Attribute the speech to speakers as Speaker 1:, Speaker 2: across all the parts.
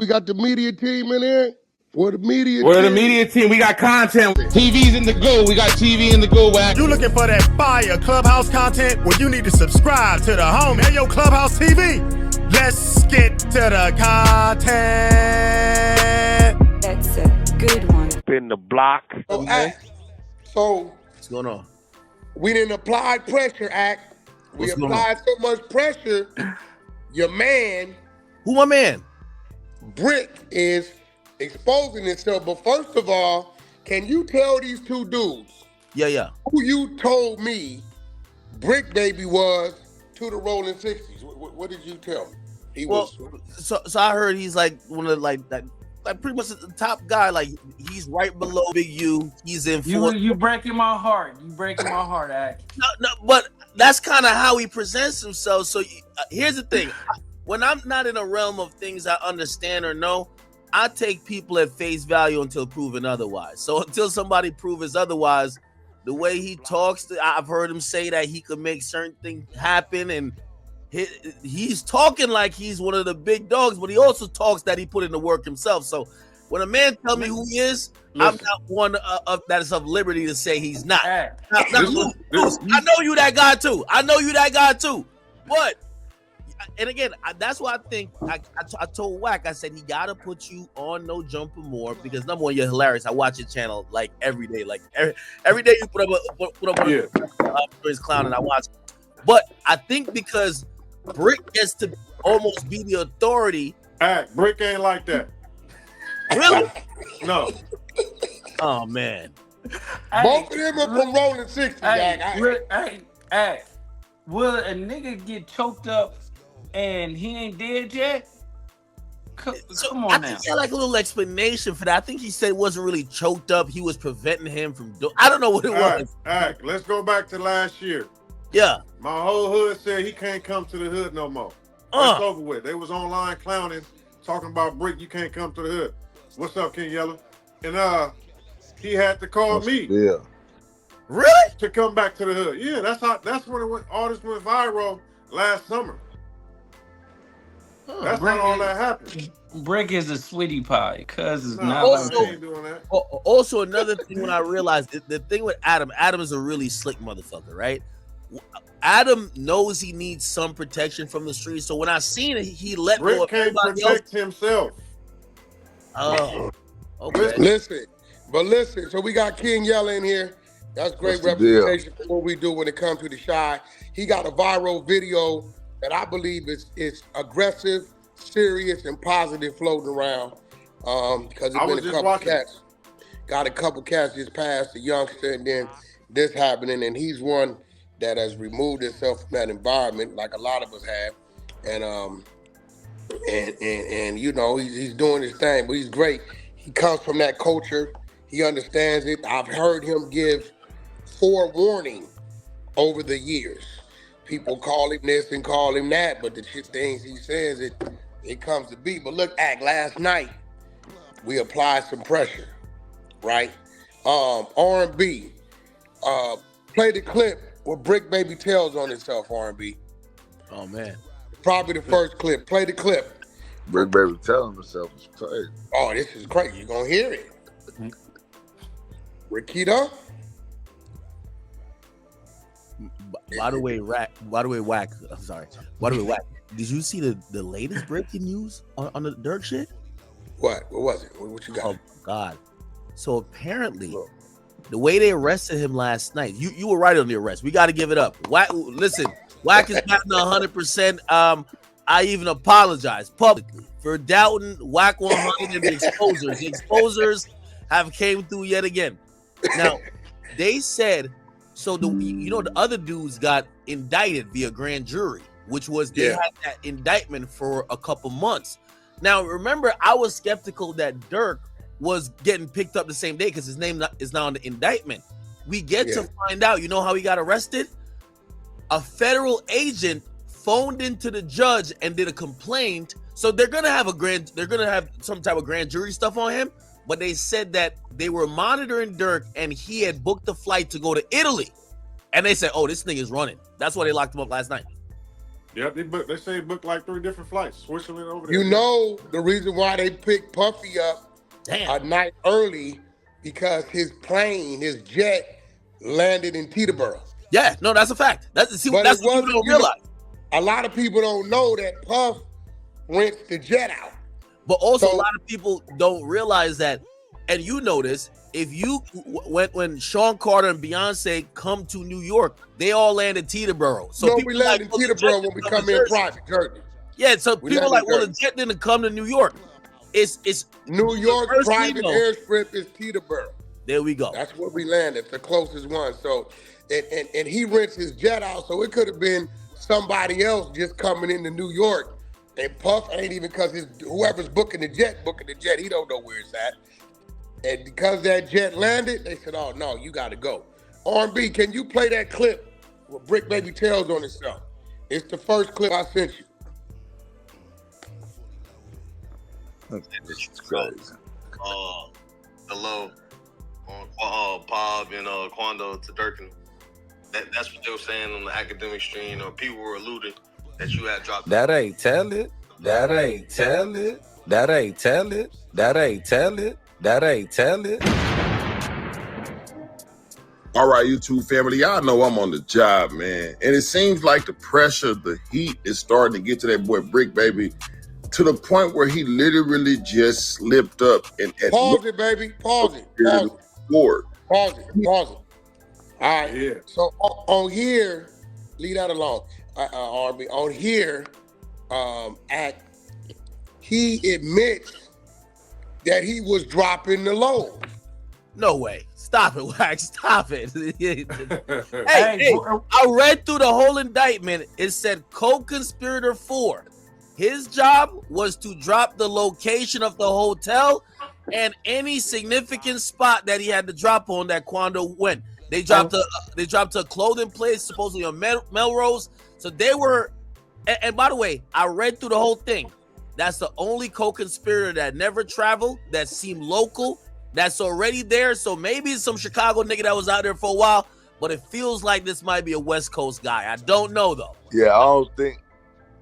Speaker 1: We got the media team in here.
Speaker 2: We're the media team. We got content. TV's in the go. We got TV in the go, Wack.
Speaker 3: You looking for that fire Clubhouse content? Well, you need to subscribe to the home. Hey, yo, Clubhouse TV. Let's get to the content.
Speaker 4: That's a good one.
Speaker 5: Spin the block.
Speaker 1: So
Speaker 6: what's going on?
Speaker 1: We didn't apply pressure, Act. We applied so much pressure. Your man,
Speaker 6: who my man?
Speaker 1: Bricc is exposing himself. But first of all, can you tell these two dudes?
Speaker 6: Yeah.
Speaker 1: Who you told me Bricc Baby was to the Rolling 60s? What did you tell me? He was.
Speaker 6: So I heard he's like one of like pretty much the top guy. Like he's right below Big U. He's in.
Speaker 7: You breaking my heart. You breaking my heart, Act.
Speaker 6: No, but that's kind of how he presents himself. So here's the thing: when I'm not in a realm of things I understand or know, I take people at face value until proven otherwise. So until somebody proves otherwise, the way he talks, I've heard him say that he could make certain things happen, and he's talking like he's one of the big dogs, but he also talks that he put in the work himself. So when a man tell me who he is, I'm not one of that is of liberty to say he's not. Luce, I know you that guy too. But and again, that's why I think I told Wack, I said he gotta put you on No Jumper more because number one, you're hilarious. I watch your channel like every day, every day you put up his clown and I watch it. But I think because Bricc gets to almost be the authority.
Speaker 8: Bricc ain't like that.
Speaker 6: Really?
Speaker 8: No.
Speaker 6: Oh man.
Speaker 1: Both of them are from Rolling 60.
Speaker 7: Hey, will a nigga get choked up and he ain't dead yet? Come on
Speaker 6: I
Speaker 7: now.
Speaker 6: think he had like a little explanation for that. I think he said it wasn't really choked up. He was preventing him from doing. I don't know what it was.
Speaker 8: All right, let's go back to last year.
Speaker 6: Yeah.
Speaker 8: My whole hood said he can't come to the hood no more. That's over with. They was online clowning, talking about Bricc, you can't come to the hood. What's up, King Yella? And he had to call me.
Speaker 9: Yeah.
Speaker 6: Really?
Speaker 8: To come back to the hood. Yeah, that's when all this went viral last summer. That's when all that happened.
Speaker 7: Bricc is a sweetie pie, cuz it's not
Speaker 6: also,
Speaker 7: like
Speaker 8: doing that.
Speaker 6: Also, another thing when I realized the thing with Adam is a really slick motherfucker, right? Adam knows he needs some protection from the streets. So when I seen it, he let
Speaker 8: Bricc
Speaker 6: go of
Speaker 8: can't protect himself.
Speaker 6: Oh, okay.
Speaker 1: Listen. So we got King Yella in here. That's great representation for what we do when it comes to the Shy. He got a viral video that I believe is aggressive, serious, and positive floating around. Because there's been a couple cats. Got a couple cats just passed, a youngster, and then this happening, and he's one that has removed himself from that environment, like a lot of us have, and you know he's doing his thing, but he's great. He comes from that culture. He understands it. I've heard him give forewarning over the years. People call him this and call him that, but the things he says, it comes to be. But look, last night we applied some pressure, right? R&B. Play the clip where Bricc Baby tells on himself, R&B.
Speaker 6: Oh man.
Speaker 1: Probably the first clip. Play the clip.
Speaker 9: Bricc Baby telling himself is crazy.
Speaker 1: Oh, this is crazy. You're gonna hear it. Riquita.
Speaker 6: By the way, Wack. I'm sorry. By the way, Wack. Did you see the latest breaking news on the Durk shit?
Speaker 1: What was it? What you got?
Speaker 6: Oh God. So apparently, the way they arrested him last night, you were right on the arrest. We got to give it up. Wack, listen, Wack is not 100%. I even apologize publicly for doubting Wack 100 and the exposers. The exposers have came through yet again. Now, they said, so the other dudes got indicted via grand jury, which was they had that indictment for a couple months. Now, remember, I was skeptical that Durk was getting picked up the same day because his name is now on the indictment. We get to find out, you know how he got arrested? A federal agent phoned into the judge and did a complaint. So they're gonna have some type of grand jury stuff on him, but they said that they were monitoring Durk and he had booked a flight to go to Italy. And they said, oh, this thing is running. That's why they locked him up last night.
Speaker 8: Yep, they say he booked like 3 different flights, Switzerland over there.
Speaker 1: You know the reason why they picked Puffy up a night early because his plane, his jet, landed in Teterboro.
Speaker 6: Yeah, no, that's a fact. That's what people don't realize.
Speaker 1: A lot of people don't know that Puff rents the jet out.
Speaker 6: But also a lot of people don't realize that, and you know this, if you when Sean Carter and Beyonce come to New York, they all land in Teterboro. So
Speaker 1: we land in Teterboro when we come in private journey.
Speaker 6: Yeah, so people are like, well, the jet didn't come to New York. It's
Speaker 1: New York private airstrip is Teterboro.
Speaker 6: There we go.
Speaker 1: That's where we landed, the closest one. So, and he rents his jet out, so it could have been somebody else just coming into New York. And Puff ain't even, because whoever's booking the jet, he don't know where it's at. And because that jet landed, they said, oh, no, you got to go. R&B, can you play that clip where Bricc Baby tells on himself? It's the first clip I sent you.
Speaker 9: This is crazy.
Speaker 5: Hello, on Pop and Quando to Durk and that's what they were saying on the academic stream. People were alluding that you had dropped.
Speaker 10: That ain't tell it. That ain't tell it. That ain't tell it. That ain't tell it. That ain't tell it.
Speaker 2: All right, YouTube family, y'all know I'm on the job, man. And it seems like the pressure, the heat is starting to get to that boy Bricc Baby to the point where he literally just slipped up and
Speaker 1: pause it, baby. Pause it. Pause it. All right. Yeah. So on here, leave that alone. R&B. On here, he admits that he was dropping the load.
Speaker 6: No way. Stop it, Wack. Stop it. hey, I read through the whole indictment. It said co-conspirator 4. His job was to drop the location of the hotel and any significant spot that he had to drop on that Quando went. They dropped a clothing place, supposedly on Melrose. So they were, and by the way, I read through the whole thing. That's the only co-conspirator that never traveled, that seemed local, that's already there. So maybe it's some Chicago nigga that was out there for a while, but it feels like this might be a West Coast guy. I don't know though.
Speaker 9: Yeah, I don't think.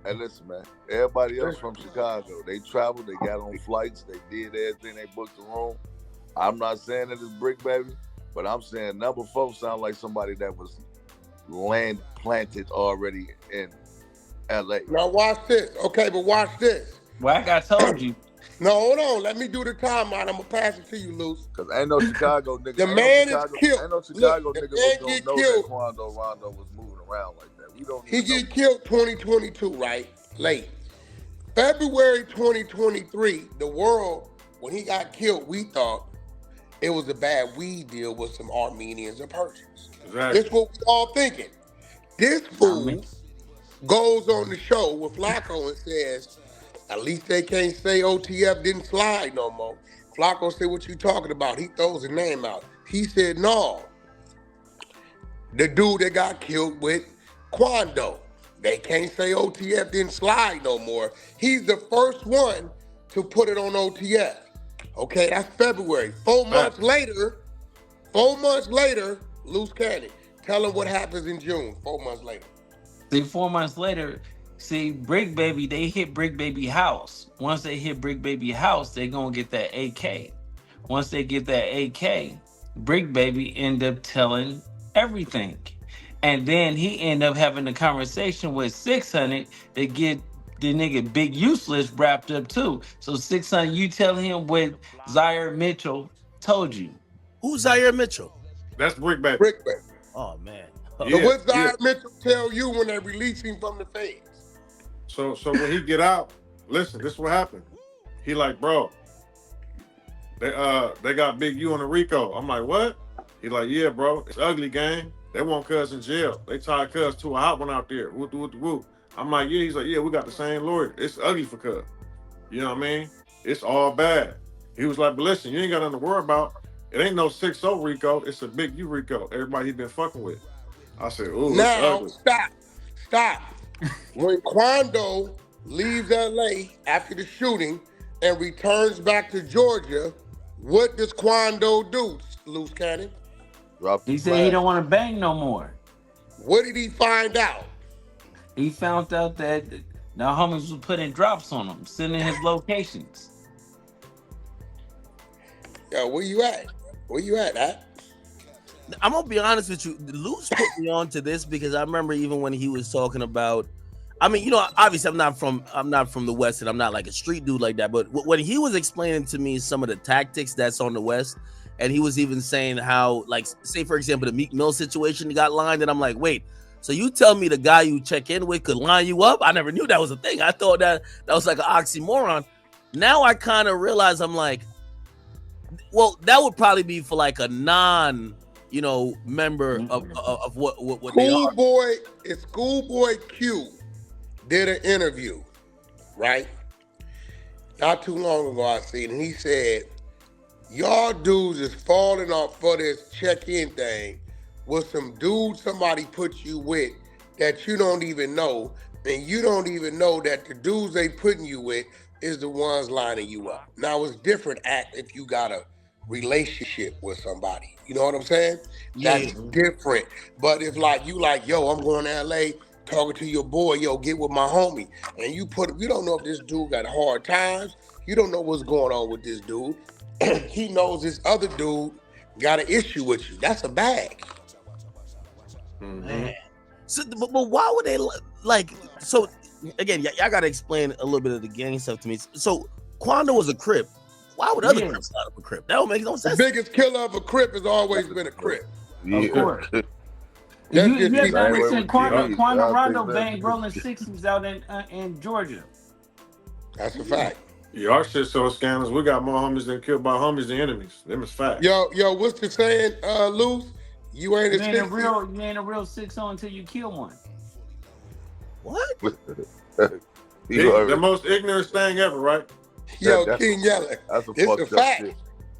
Speaker 9: Hey, listen, man. Everybody else from Chicago, they traveled, they got on flights, they did everything, they booked the room. I'm not saying that it's Bricc Baby, but I'm saying number 4 sound like somebody that was planted already in LA.
Speaker 1: Now watch this. Okay, but watch this.
Speaker 7: Wack, I told you.
Speaker 1: No, hold on. Let me do the timeline. I'm going to pass it to you, Luce.
Speaker 9: Because ain't no Chicago nigga.
Speaker 1: The man is killed.
Speaker 9: Ain't no Chicago nigga was going to know that Quando Rondo was moving around like that. We don't.
Speaker 1: He get killed 2022, right? Late. February 2023, the world, when he got killed, we thought it was a bad weed deal with some Armenians or Persians. Exactly. This is what we all thinking. This fool goes on the show with Flacco and says, at least they can't say OTF didn't slide no more. Flacco said, what you talking about? He throws his name out. He said, no. The dude that got killed with Quando. They can't say OTF didn't slide no more. He's the first one to put it on OTF. Okay, that's February. 4 months later, Luce Cannon. Tell him what happens in June, 4 months later.
Speaker 7: See, 4 months later, Bricc Baby, they hit Bricc Baby house. Once they hit Bricc Baby house, they gonna get that AK. Once they get that AK, Bricc Baby end up telling everything. And then he end up having a conversation with 600 to get the nigga Big Useless wrapped up too. So 600, you tell him what Zaire Mitchell told you.
Speaker 6: Who's Zaire Mitchell?
Speaker 8: That's Bricc Baby.
Speaker 1: Bricc Baby.
Speaker 6: Oh man.
Speaker 1: So what Zaire Mitchell tell you when they release him from the feds?
Speaker 8: So when he get out, listen, this is what happened. He like, bro, they got Big U on the RICO. I'm like, what? He like, yeah, bro, it's ugly, gang. They want Cuz in jail. They tied Cuz to a hot one out there. Woo. I'm like, yeah. He's like, yeah, we got the same lawyer. It's ugly for Cuz. You know what I mean? It's all bad. He was like, but listen, you ain't got nothing to worry about. It ain't no 6-0 RICO. It's a Big U RICO. Everybody he been fucking with. I said, ooh,
Speaker 1: now, stop. When Quando leaves LA after the shooting and returns back to Georgia, what does Quando do, Luce Cannon?
Speaker 7: He said he don't want to bang no more.
Speaker 1: What did he find out?
Speaker 7: he found out that the homies was putting drops on him, sending his locations.
Speaker 1: Yo, where you at? Where you at, At?
Speaker 6: I'm gonna be honest with you. Luce put me on to this because I remember even when he was talking about. I mean, you know, obviously I'm not from the West and I'm not like a street dude like that. But when he was explaining to me some of the tactics that's on the West, and he was even saying how, like, say for example, the Meek Mill situation, he got lined, and I'm like, wait, so you tell me the guy you check in with could line you up? I never knew that was a thing. I thought that was like an oxymoron. Now I kind of realize I'm like, well, that would probably be for like a non, you know, member of what they are.
Speaker 1: Schoolboy Q did an interview, right? Not too long ago I seen, and he said, y'all dudes is falling off for this check-in thing with some dude somebody put you with that you don't even know, and you don't even know that the dudes they putting you with is the ones lining you up. Now it's different if you got a relationship with somebody. You know what I'm saying? That's different. But if like you like, yo, I'm going to LA talking to your boy, yo, get with my homie. And you don't know if this dude got hard times. You don't know what's going on with this dude. He knows this other dude got an issue with you. That's a bag.
Speaker 6: Man. So, but why would they like? So again, y'all got to explain a little bit of the gang stuff to me. So Quando was a Crip. Why would other Crips not have a Crip? That don't make no sense.
Speaker 1: The biggest killer of a Crip has always been a Crip.
Speaker 7: Of course. You have to understand, Quando Rondo banged rolling 60s out in Georgia.
Speaker 1: That's a fact.
Speaker 8: Yeah, our shit so scandalous. We got more homies than killed by homies than enemies. Them is facts.
Speaker 1: Yo, what's the saying, Luce? You ain't a
Speaker 7: real 6-0 until you kill one.
Speaker 6: What?
Speaker 8: The most ignorant thing ever, right?
Speaker 1: Yo, King Yella. This is a fact.
Speaker 9: Shit.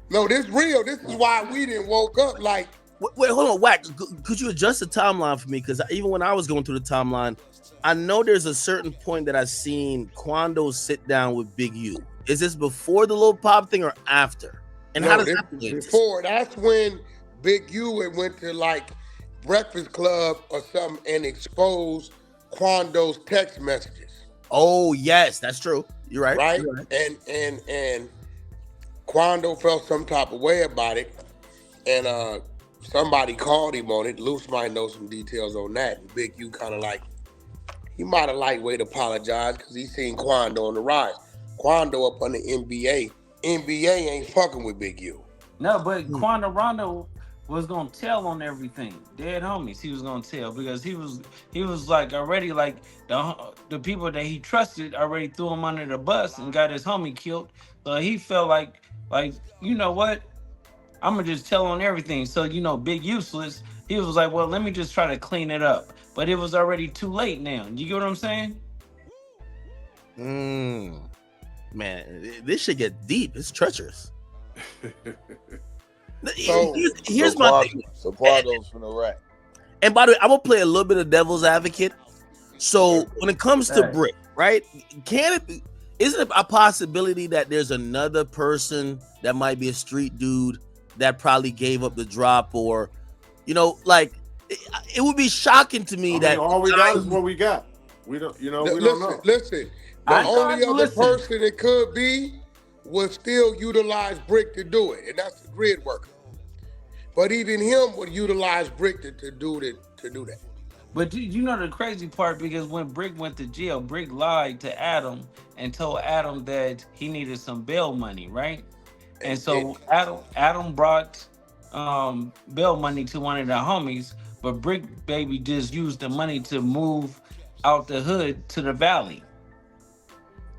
Speaker 1: No, this real. This is why we didn't woke up like.
Speaker 6: Wait, hold on, Wack. Could you adjust the timeline for me? Because even when I was going through the timeline, I know there's a certain point that I've seen Quando sit down with Big U. Is this before the Lil Pop thing or after? And how does that play?
Speaker 1: Before. That's when Big U went to like Breakfast Club or something and exposed Quando's text messages.
Speaker 6: Oh yes, that's true. You're right.
Speaker 1: Right?
Speaker 6: You're right.
Speaker 1: And Quando felt some type of way about it, and somebody called him on it. Luce might know some details on that. And Big U kind of like, he might have lightweight apologized because he seen Quando on the rise. Quando up on the NBA. NBA ain't fucking with Big U.
Speaker 7: No, but Quando Rondo was gonna tell on everything. Dead homies, he was gonna tell because he was like already like the people that he trusted already threw him under the bus and got his homie killed. So he felt like you know what, I'm gonna just tell on everything. So you know, Big Useless, he was like, well, let me just try to clean it up. But it was already too late now. You get what I'm saying?
Speaker 6: Man, this should get deep. It's treacherous.
Speaker 1: So,
Speaker 6: here's my thing.
Speaker 9: So Quando's from the rack.
Speaker 6: And by the way, I'm gonna play a little bit of devil's advocate. So when it comes to Bricc, right? Isn't it a possibility that there's another person that might be a street dude that probably gave up the drop, or you know, like it would be shocking to me that
Speaker 8: all we got is what we got. We don't, you know, we don't know.
Speaker 1: Listen. The only other person it could be would still utilize Bricc to do it, and that's the grid worker. But even him would utilize Bricc to do that.
Speaker 7: But you know the crazy part, because when Bricc went to jail, Bricc lied to Adam and told Adam that he needed some bail money, right? And so Adam brought bail money to one of the homies, but Bricc baby just used the money to move out the hood to the valley.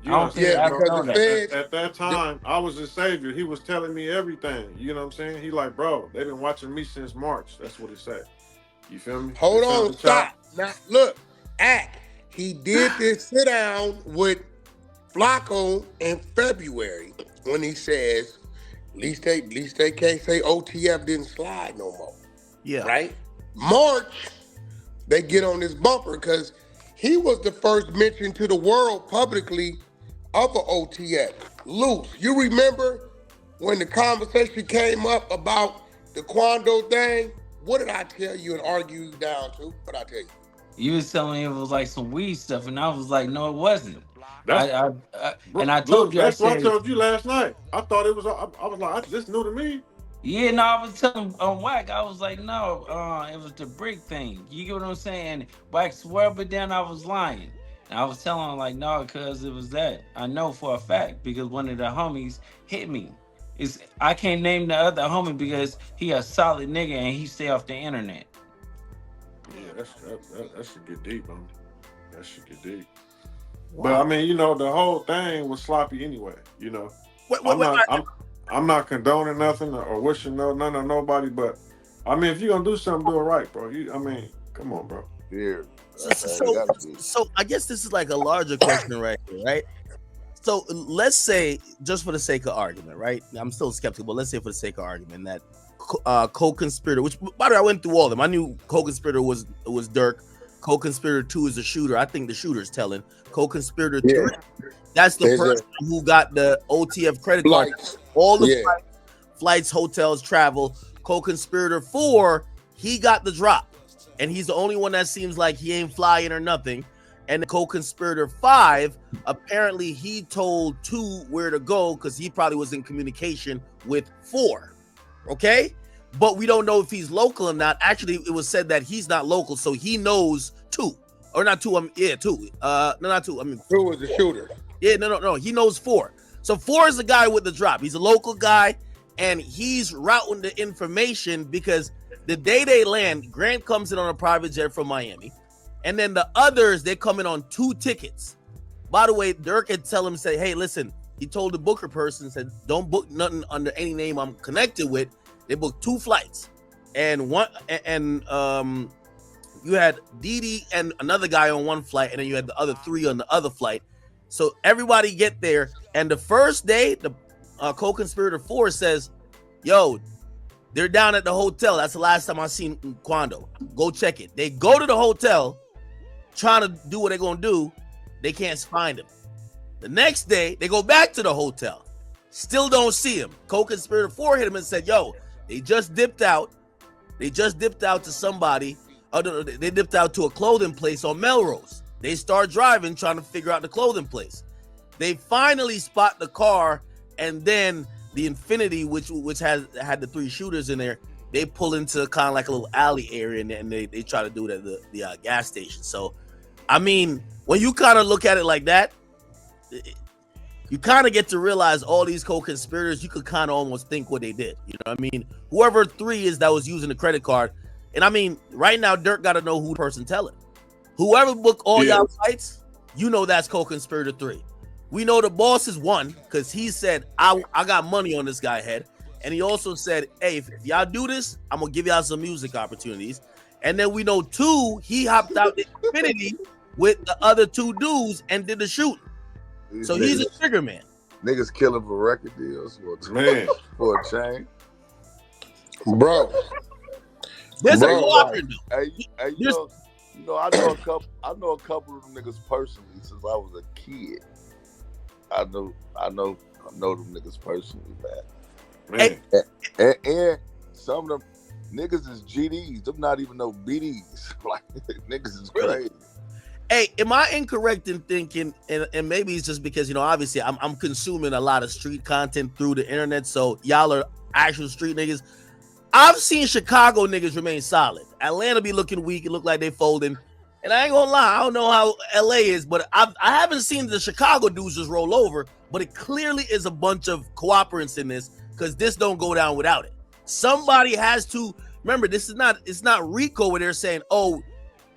Speaker 8: Because at that time, I was his savior. He was telling me everything. You know what I'm saying? He like, bro, they've been watching me since March. That's what he said. You feel me?
Speaker 1: Hold on, stop. Now, look, he did this sit down with Flacco in February when he says, at least they can't say OTF didn't slide no more.
Speaker 6: Yeah.
Speaker 1: Right? March, they get on this bumper because he was the first mention to the world publicly of an OTF. Luce, you remember when the conversation came up about the Quando thing? What did I tell you and argue you down to? What did I tell you?
Speaker 7: You was telling me it was like some weed stuff, and I was like, no, it wasn't.
Speaker 8: That's
Speaker 7: And I told
Speaker 8: look.
Speaker 7: you, I
Speaker 8: That's what I
Speaker 7: said,
Speaker 8: told you last night. I thought it was. I was like, this new to me.
Speaker 7: yeah, no, I was telling Wack, I was like, no, it was the brick thing. You get what I'm saying? Wack swear, but then I was lying. And I was telling him like, no, cause it was that. I know for a fact because one of the homies hit me. I can't name the other homie because he a solid nigga and he stay off the internet.
Speaker 8: Yeah, that should get deep, man. That should get deep. Wow. But I mean, you know, the whole thing was sloppy anyway. You know, I'm not condoning nothing or wishing none on nobody. But I mean, if you're gonna do something, do it right, bro. I mean, come on, bro.
Speaker 9: Yeah.
Speaker 6: So I guess this is like a larger question right here, right? So let's say, just for the sake of argument, right? I'm still skeptical, but let's say for the sake of argument that co-conspirator, which by the way, I went through all of them. I knew co-conspirator was Durk. Co-conspirator 2 is the shooter. I think the shooter's telling. Co-conspirator 3, that's the person who got the OTF credit card. All the flights, hotels, travel. Co-conspirator 4, he got the drop. And he's the only one that seems like he ain't flying or nothing. And the co-conspirator 5, apparently he told 2 where to go because he probably was in communication with 4. Okay? But we don't know if he's local or not. Actually, it was said that he's not local, so he knows 2. Or not 2, 2. No, not 2. I mean,
Speaker 1: 2 is the shooter.
Speaker 6: Yeah, no. He knows 4. So 4 is the guy with the drop. He's a local guy, and he's routing the information because the day they land, Grant comes in on a private jet from Miami. And then the others, they come in on 2 tickets. By the way, Durk had tell him, say, hey, listen, he told the booker person, said, don't book nothing under any name I'm connected with. They booked 2 flights. And you had Didi and another guy on one flight, and then you had the other 3 on the other flight. So everybody get there. And the first day, the co-conspirator 4 says, yo, they're down at the hotel. That's the last time I seen Quando. Go check it. They go to the hotel, trying to do what they're going to do. They can't find him. The next day, they go back to the hotel. Still don't see him. Co-conspirator 4 hit him and said, yo, they just dipped out. They just dipped out to somebody. They dipped out to a clothing place on Melrose. They start driving, trying to figure out the clothing place. They finally spot the car, and then the Infinity, which had the 3 shooters in there, they pull into kind of like a little alley area, and they try to do it at the gas station. So, I mean, when you kind of look at it like that, you kind of get to realize all these co-conspirators, you could kind of almost think what they did. You know what I mean? Whoever 3 is that was using the credit card. And I mean, right now, Durk got to know who the person telling. Whoever booked all y'all flights, you know that's co-conspirator 3. We know the boss is 1 because he said, I got money on this guy's head. And he also said, hey, if y'all do this, I'm going to give y'all some music opportunities. And then we know 2, he hopped out the Infinity with the other 2 dudes and did the shooting. So he's a trigger man.
Speaker 9: Niggas killing for record deals for a chain.
Speaker 1: Bro.
Speaker 6: There's a cooperative.
Speaker 9: Hey, you know, I know a couple of them niggas personally since I was a kid. I know them niggas personally, man. And some of them niggas is GDs. Them not even no BDs. Like niggas is crazy.
Speaker 6: Hey, am I incorrect in thinking, and maybe it's just because, you know, obviously I'm consuming a lot of street content through the internet, so y'all are actual street niggas. I've seen Chicago niggas remain solid. Atlanta be looking weak. It look like they folding. And I ain't gonna lie, I don't know how LA is, but I haven't seen the Chicago dudes just roll over, but it clearly is a bunch of cooperants in this because this don't go down without it. Somebody has to, remember, it's not RICO where they're saying, oh,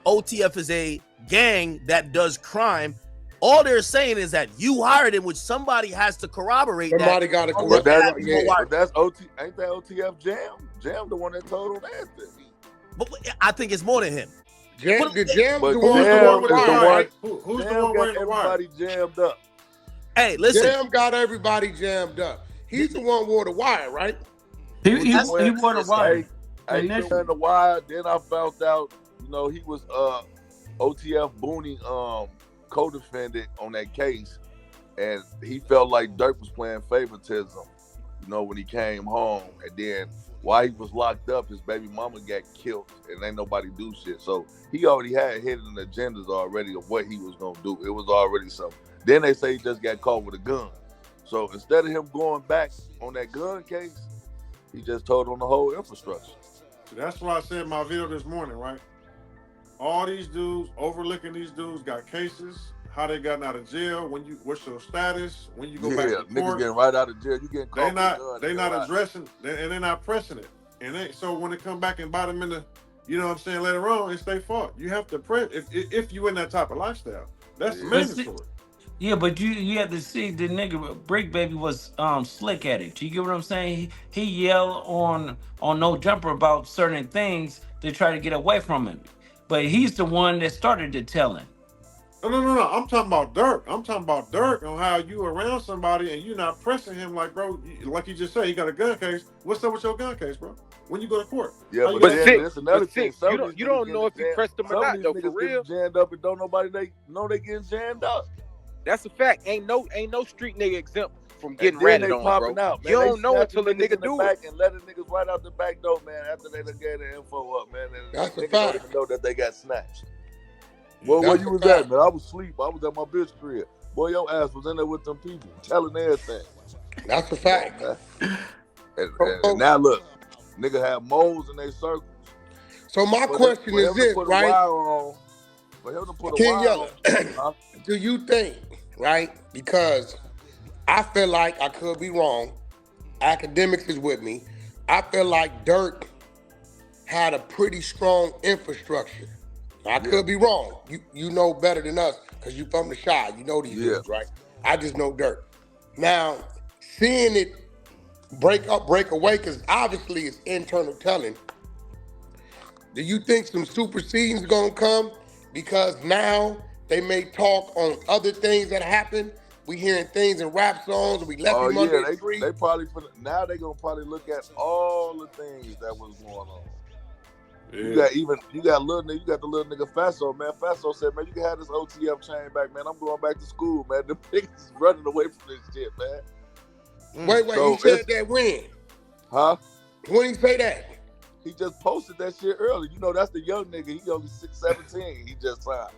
Speaker 6: OTF is a gang that does crime. All they're saying is that you hired him, which somebody has to corroborate.
Speaker 1: Somebody got to corroborate.
Speaker 9: But that's ain't that OTF Jam? Jam the one that told on that thing.
Speaker 6: But I think it's more than him.
Speaker 1: Jam the one
Speaker 8: with the wire.
Speaker 9: Who's the one with everybody jammed up?
Speaker 6: Hey, listen.
Speaker 1: Jam got everybody jammed up. He's the one who wore the wire, right?
Speaker 7: He wore the wire.
Speaker 9: He wore the wire. Then I found out, you know, he was OTF Booney co-defendant on that case, and he felt like Durk was playing favoritism you know, when he came home, and then while he was locked up, his baby mama got killed, and ain't nobody do shit. So he already had hidden agendas already of what he was gonna do. It was already something. Then they say he just got caught with a gun. So instead of him going back on that gun case, he just told on the whole infrastructure.
Speaker 8: So that's why I said in my video this morning, right? All these dudes, overlooking these dudes, got cases. How they gotten out of jail? What's your status? When you go back to court?
Speaker 9: Niggas getting right out of jail. You getting caught.
Speaker 8: They not addressing, and they're not pressing it. And so when they come back and bite them in the, you know what I'm saying, later on, it's their fault. You have to press if you in that type of lifestyle. That's mandatory.
Speaker 7: Yeah, but you have to see the nigga Bricc Baby was slick at it. You get what I'm saying? He yelled on No Jumper about certain things to try to get away from him. But he's the one that started the telling.
Speaker 8: No. I'm talking about Durk. I'm talking about Durk on how you around somebody and you're not pressing him like, bro, like you just said, he got a gun case. What's up with your gun case, bro? When you go to court?
Speaker 9: Yeah, but then
Speaker 11: that's another thing. You don't know if you pressed them or not, though, for real.
Speaker 9: Jammed up and don't nobody they getting jammed up.
Speaker 11: That's a fact. Ain't no street nigga exempt from getting ratted on, bro.
Speaker 9: Out,
Speaker 11: you don't know until a nigga do it.
Speaker 9: And letting niggas right out the back door, man. After they done gave the info up, man. And
Speaker 1: that's a fact.
Speaker 9: Don't even know that they got snatched. Boy, where you was at, man? I was asleep. I was at my bitch crib. Boy, your ass was in there with them people, telling everything.
Speaker 1: That's a fact.
Speaker 9: And now look, nigga have moles in their circles.
Speaker 1: So my question is this, right? King Yella, do you think, right? Because I feel like I could be wrong. Akademiks is with me. I feel like Durk had a pretty strong infrastructure. I could be wrong. You know better than us because you from the Chi. You know these dudes, right? I just know Durk. Now, seeing it break away, because obviously it's internal telling, do you think some superseding's gonna come? Because now they may talk on other things that happen. We hearing things in rap songs, and we left him under the tree.
Speaker 9: They probably now they gonna probably look at all the things that was going on. Yeah. You got the little nigga Faso, man. Faso said, man, you can have this OTF chain back, man. I'm going back to school, man. The niggas is running away from this shit, man.
Speaker 1: Wait, so he said that when?
Speaker 9: Huh?
Speaker 1: When he say that?
Speaker 9: He just posted that shit earlier. You know, that's the young nigga. He only 17. He just signed.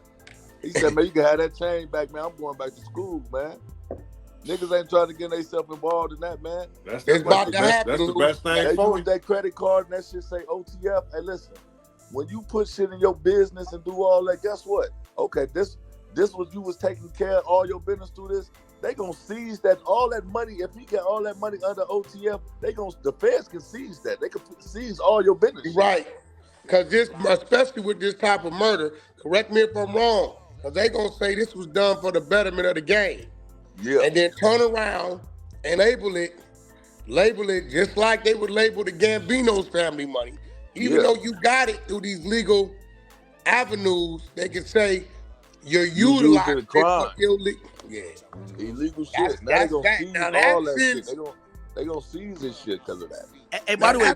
Speaker 9: He said, man, you can have that chain back, man. I'm going back to school, man. Niggas ain't trying to get themselves involved in that, man.
Speaker 8: That's the best thing.
Speaker 9: They use that credit card and that shit say OTF. Hey, listen, when you put shit in your business and do all that, guess what? Okay, this was you was taking care of all your business through this. They gonna seize that all that money. If you get all that money under OTF, the feds can seize that. They can seize all your business.
Speaker 1: Right. Because this, especially with this type of murder, correct me if I'm wrong, because they gonna say this was done for the betterment of the game.
Speaker 9: Yeah.
Speaker 1: And then turn around and label it just like they would label the Gambino's family money. Even though you got it through these legal avenues, they can say you're utilizing it for
Speaker 9: illegal shit. Now they gonna seize all that shit. They gonna seize this shit because of that.
Speaker 6: And by the way,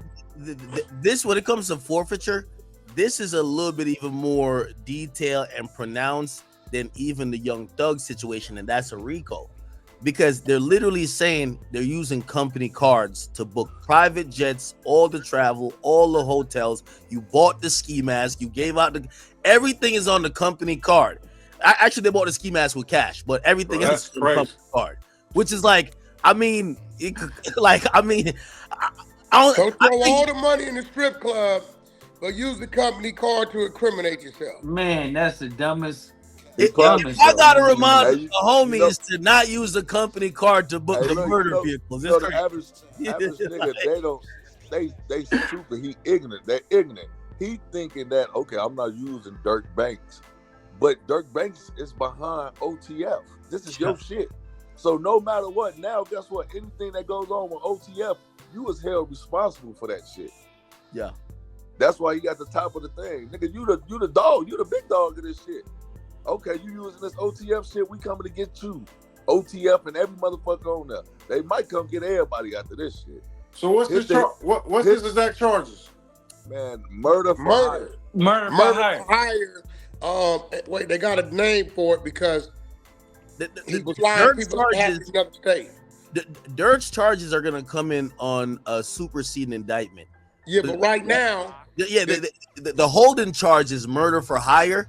Speaker 6: this when it comes to forfeiture, this is a little bit even more detailed and pronounced than even the Young Thug situation, and that's a RICO. Because they're literally saying they're using company cards to book private jets, all the travel, all the hotels. You bought the ski mask, you gave out everything is on the company card. Actually, they bought the ski mask with cash, but everything else is on the company card. Which is like, I don't
Speaker 1: so throw all the money in the strip club, but use the company card to incriminate yourself.
Speaker 7: Man, that's the dumbest.
Speaker 6: I gotta remind the homies to not use the company card to book the murder vehicles.
Speaker 9: The average nigga, they stupid. He ignorant. They're ignorant. He thinking that, okay, I'm not using Durk Banks, but Durk Banks is behind OTF. This is your shit. So no matter what, now guess what? Anything that goes on with OTF, you was held responsible for that shit.
Speaker 6: Yeah.
Speaker 9: That's why you got the top of the thing, nigga. You the dog. You the big dog of this shit. Okay, you using this OTF shit, we coming to get you. OTF and every motherfucker on there. They might come get everybody after this shit.
Speaker 8: So what's his exact charges?
Speaker 9: Man, murder for hire.
Speaker 7: Murder for
Speaker 1: hire. Wait, they got a name for it because he was flying people to another state.
Speaker 6: Durk's charges are gonna come in on a superseding indictment.
Speaker 1: Yeah, but right now,
Speaker 6: the holding charge is murder for hire,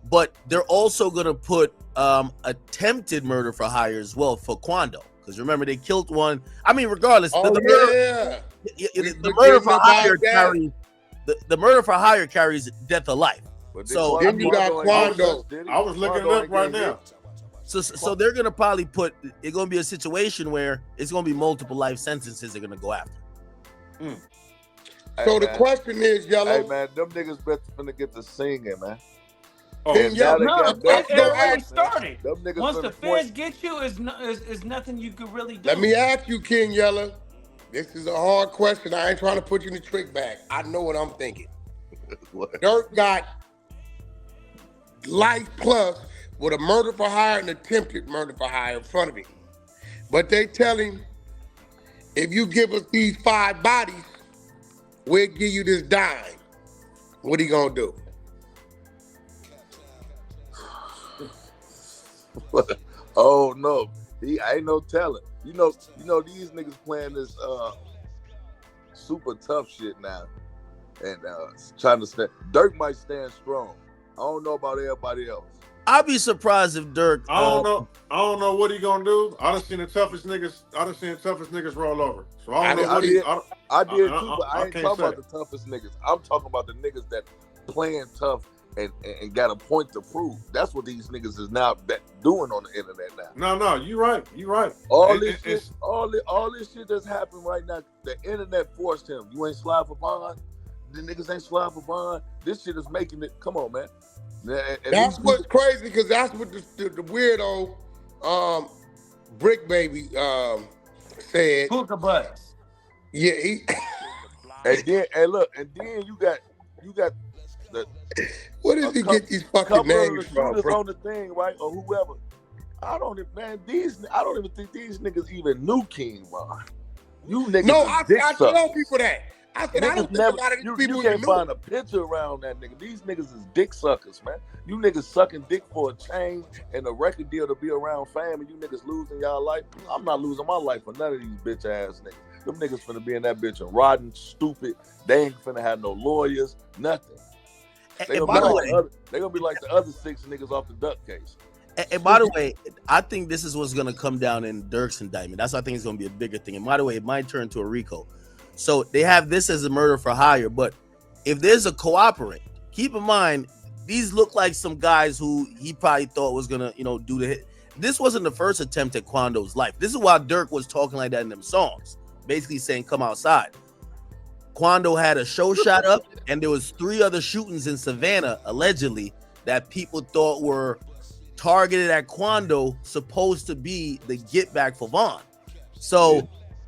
Speaker 6: but they're also gonna put attempted murder for hire as well for Quando, because remember they killed one. I mean, regardless, the murder for hire carries the murder for hire carries death or life. So
Speaker 1: then you got Quando.
Speaker 8: I was looking it up right now.
Speaker 6: So they're gonna probably put it's gonna be a situation where it's gonna be multiple life sentences they're gonna go after.
Speaker 1: So the question is, Yellow.
Speaker 9: Hey man, them niggas better finna get to singing, man.
Speaker 7: Oh, it already started. Once the feds get you, is nothing you could really do.
Speaker 1: Let me ask you, King Yella. This is a hard question. I ain't trying to put you in the trick bag. I know what I'm thinking. Durk got life plus with a murder for hire and attempted murder for hire in front of him. But they tell him, if you give us these 5 bodies, we'll give you this dime. What he gonna do?
Speaker 9: Oh no, I ain't no telling. You know these niggas playing this super tough shit now, and trying to stand. Durk might stand strong. I don't know about everybody else.
Speaker 6: I'd be surprised if Durk.
Speaker 8: I don't know what he gonna do. I done seen the toughest niggas roll over. So I don't know what he.
Speaker 9: I did too, but I ain't talking about the toughest niggas. I'm talking about the niggas that playing tough and got a point to prove. That's what these niggas is now doing on the internet now.
Speaker 8: No, you right.
Speaker 9: All this shit that's happening right now, the internet forced him. You ain't slide for bond. The niggas ain't slide for bond. This shit is making it. Come on, man. And
Speaker 1: that's what's crazy, because that's what the weirdo Bricc baby said.
Speaker 7: Hookah butts.
Speaker 1: Yeah,
Speaker 9: and then you got the.
Speaker 1: Where does he get these fucking names from, bro?
Speaker 9: On the thing, right, or whoever. I don't even think these niggas even knew King Von. You niggas.
Speaker 1: No, I tell people that. I said, I don't think a lot of these people
Speaker 9: you can't find a picture around that nigga. These niggas is dick suckers, man. You niggas sucking dick for a chain and a record deal to be around fam, and you niggas losing y'all life. I'm not losing my life for none of these bitch ass niggas. Them niggas finna be in that bitch and rotten, stupid. They ain't finna have no lawyers, nothing. They gonna be like the other 6 niggas off the Duck case.
Speaker 6: And by the way, I think this is what's gonna come down in Durk's indictment. That's why I think it's gonna be a bigger thing. And by the way, it might turn to a RICO. So they have this as a murder for hire, but if there's a cooperate, keep in mind, these look like some guys who he probably thought was gonna, do the hit. This wasn't the first attempt at Quando's life. This is why Durk was talking like that in them songs, basically saying, come outside. Quando had a show shot up, and there was 3 other shootings in Savannah, allegedly, that people thought were targeted at Quando, supposed to be the get back for Von. So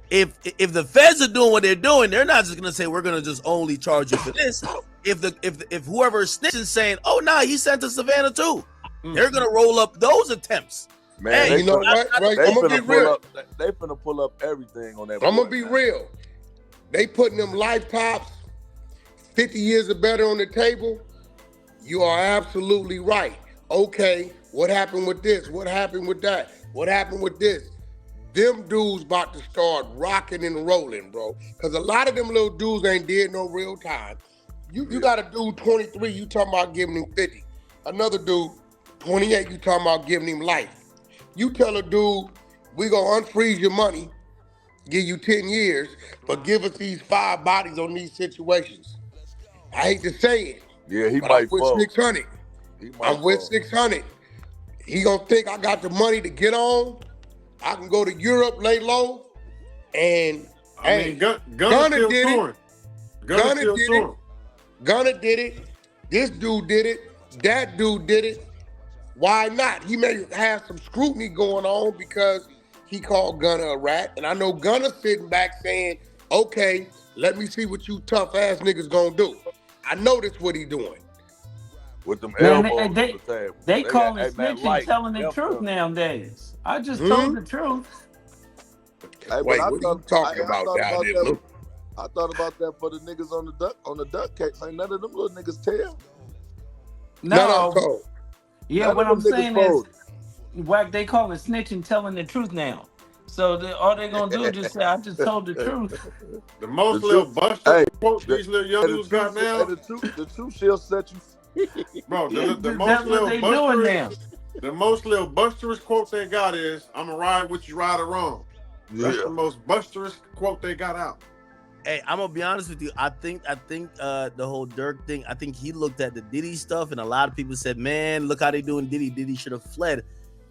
Speaker 6: if the feds are doing what they're doing, they're not just gonna say we're gonna just only charge you for this. If whoever is snitching saying, oh nah, he sent to Savannah too, they're gonna roll up those attempts.
Speaker 9: Man,
Speaker 1: hey, you know what? Right? I'm gonna be real.
Speaker 9: They finna pull up everything on that.
Speaker 1: I'm gonna be real. They putting them life tops, 50 years or better on the table. You are absolutely right. Okay, what happened with this? What happened with that? What happened with this? Them dudes about to start rocking and rolling, bro. Because a lot of them little dudes ain't did no real time. You got a dude 23, you talking about giving him 50. Another dude 28, you talking about giving him life. You tell a dude, we gonna unfreeze your money, give you 10 years, but give us these 5 bodies on these situations. I hate to say it.
Speaker 9: Yeah, he might fall.
Speaker 1: 600. I'm with 600. He gonna think I got the money to get on. I can go to Europe, lay low, and Gunna did it. Gunna did it. This dude did it. That dude did it. Why not? He may have some scrutiny going on because he called Gunna a rat, and I know Gunna sitting back saying, "Okay, let me see what you tough ass niggas gonna do." I know that's what he doing.
Speaker 9: With them elbows,
Speaker 7: they call it snitching, telling the truth nowadays. I just told the truth.
Speaker 9: Hey,
Speaker 1: wait, what are you talking about down there, Luke?
Speaker 9: I thought about that for the niggas on the duck case. Ain't none of them little niggas tell.
Speaker 7: No. Yeah, what I'm saying is, Wack, they call it snitching, telling the truth now. So all they gonna do is just say, "I just told the truth."
Speaker 8: The most
Speaker 9: The
Speaker 8: little
Speaker 9: truth,
Speaker 8: buster
Speaker 9: hey,
Speaker 8: quote these little young dudes got now,
Speaker 9: the truth shall set you free.
Speaker 8: bro. The most
Speaker 7: That's what
Speaker 8: little
Speaker 7: they doing now.
Speaker 8: the most little busterous quote they got is, "I'm gonna ride with you, right or wrong." That's
Speaker 9: Yeah.
Speaker 8: the most busterous quote they got out.
Speaker 6: Hey, I'm gonna be honest with you. I think the whole Durk thing, I think he looked at the Diddy stuff, and a lot of people said, "Man, look how they doing Diddy. Diddy should have fled."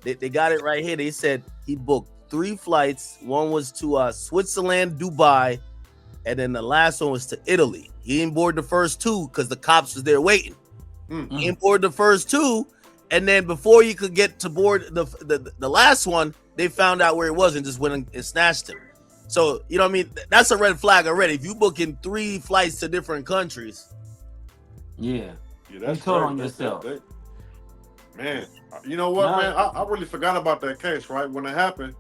Speaker 6: They got it right here. They said he booked 3 flights. One was to Switzerland, Dubai, and then the last one was to Italy. He didn't board the first 2 because the cops was there waiting. He didn't board the first 2, and then before you could get to board the last one, they found out where it was and just went and snatched him. So, you know what I mean? That's a red flag already. If you booking 3 flights to different countries.
Speaker 7: Yeah,
Speaker 8: that's
Speaker 7: you told on yourself.
Speaker 8: Man, you know what, man? I really forgot about that case, right? When it happened,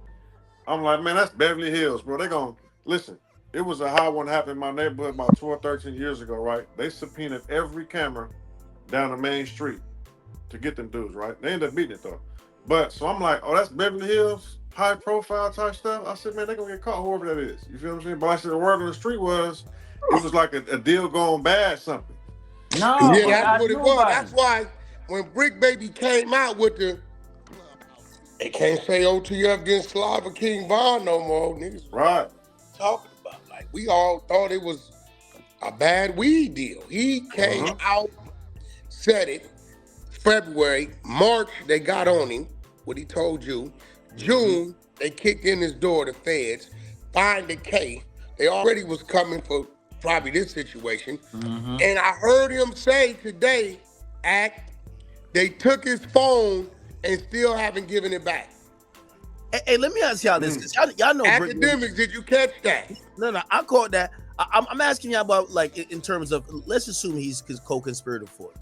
Speaker 8: I'm like, man, that's Beverly Hills, bro. They gonna, listen, it was a high one happened in my neighborhood about 12, 13 years ago, right? They subpoenaed every camera down the main street to get them dudes, right? They ended up beating it, though. But, so I'm like, oh, that's Beverly Hills? High profile type stuff. I said, man, they're gonna get caught, whoever that is. You feel what I'm saying? But I said the word on the street was it was like a deal going bad, something.
Speaker 1: No, yeah, that's what it was. That's why when Bricc Baby came out with they can't say OTF against Slava King Von no more. Niggas
Speaker 8: right
Speaker 1: talking about, like, we all thought it was a bad weed deal. He came out, said it, February, March, they got on him, what he told you. June, they kicked in his door, the feds, find the K. They already was coming for probably this situation. And I heard him say today, they took his phone and still haven't given it back.
Speaker 6: Hey, let me ask y'all this, because y'all know
Speaker 1: Akademiks, did you catch that?
Speaker 6: No, I caught that. I'm asking y'all about, like, in terms of, let's assume he's co-conspirator for it.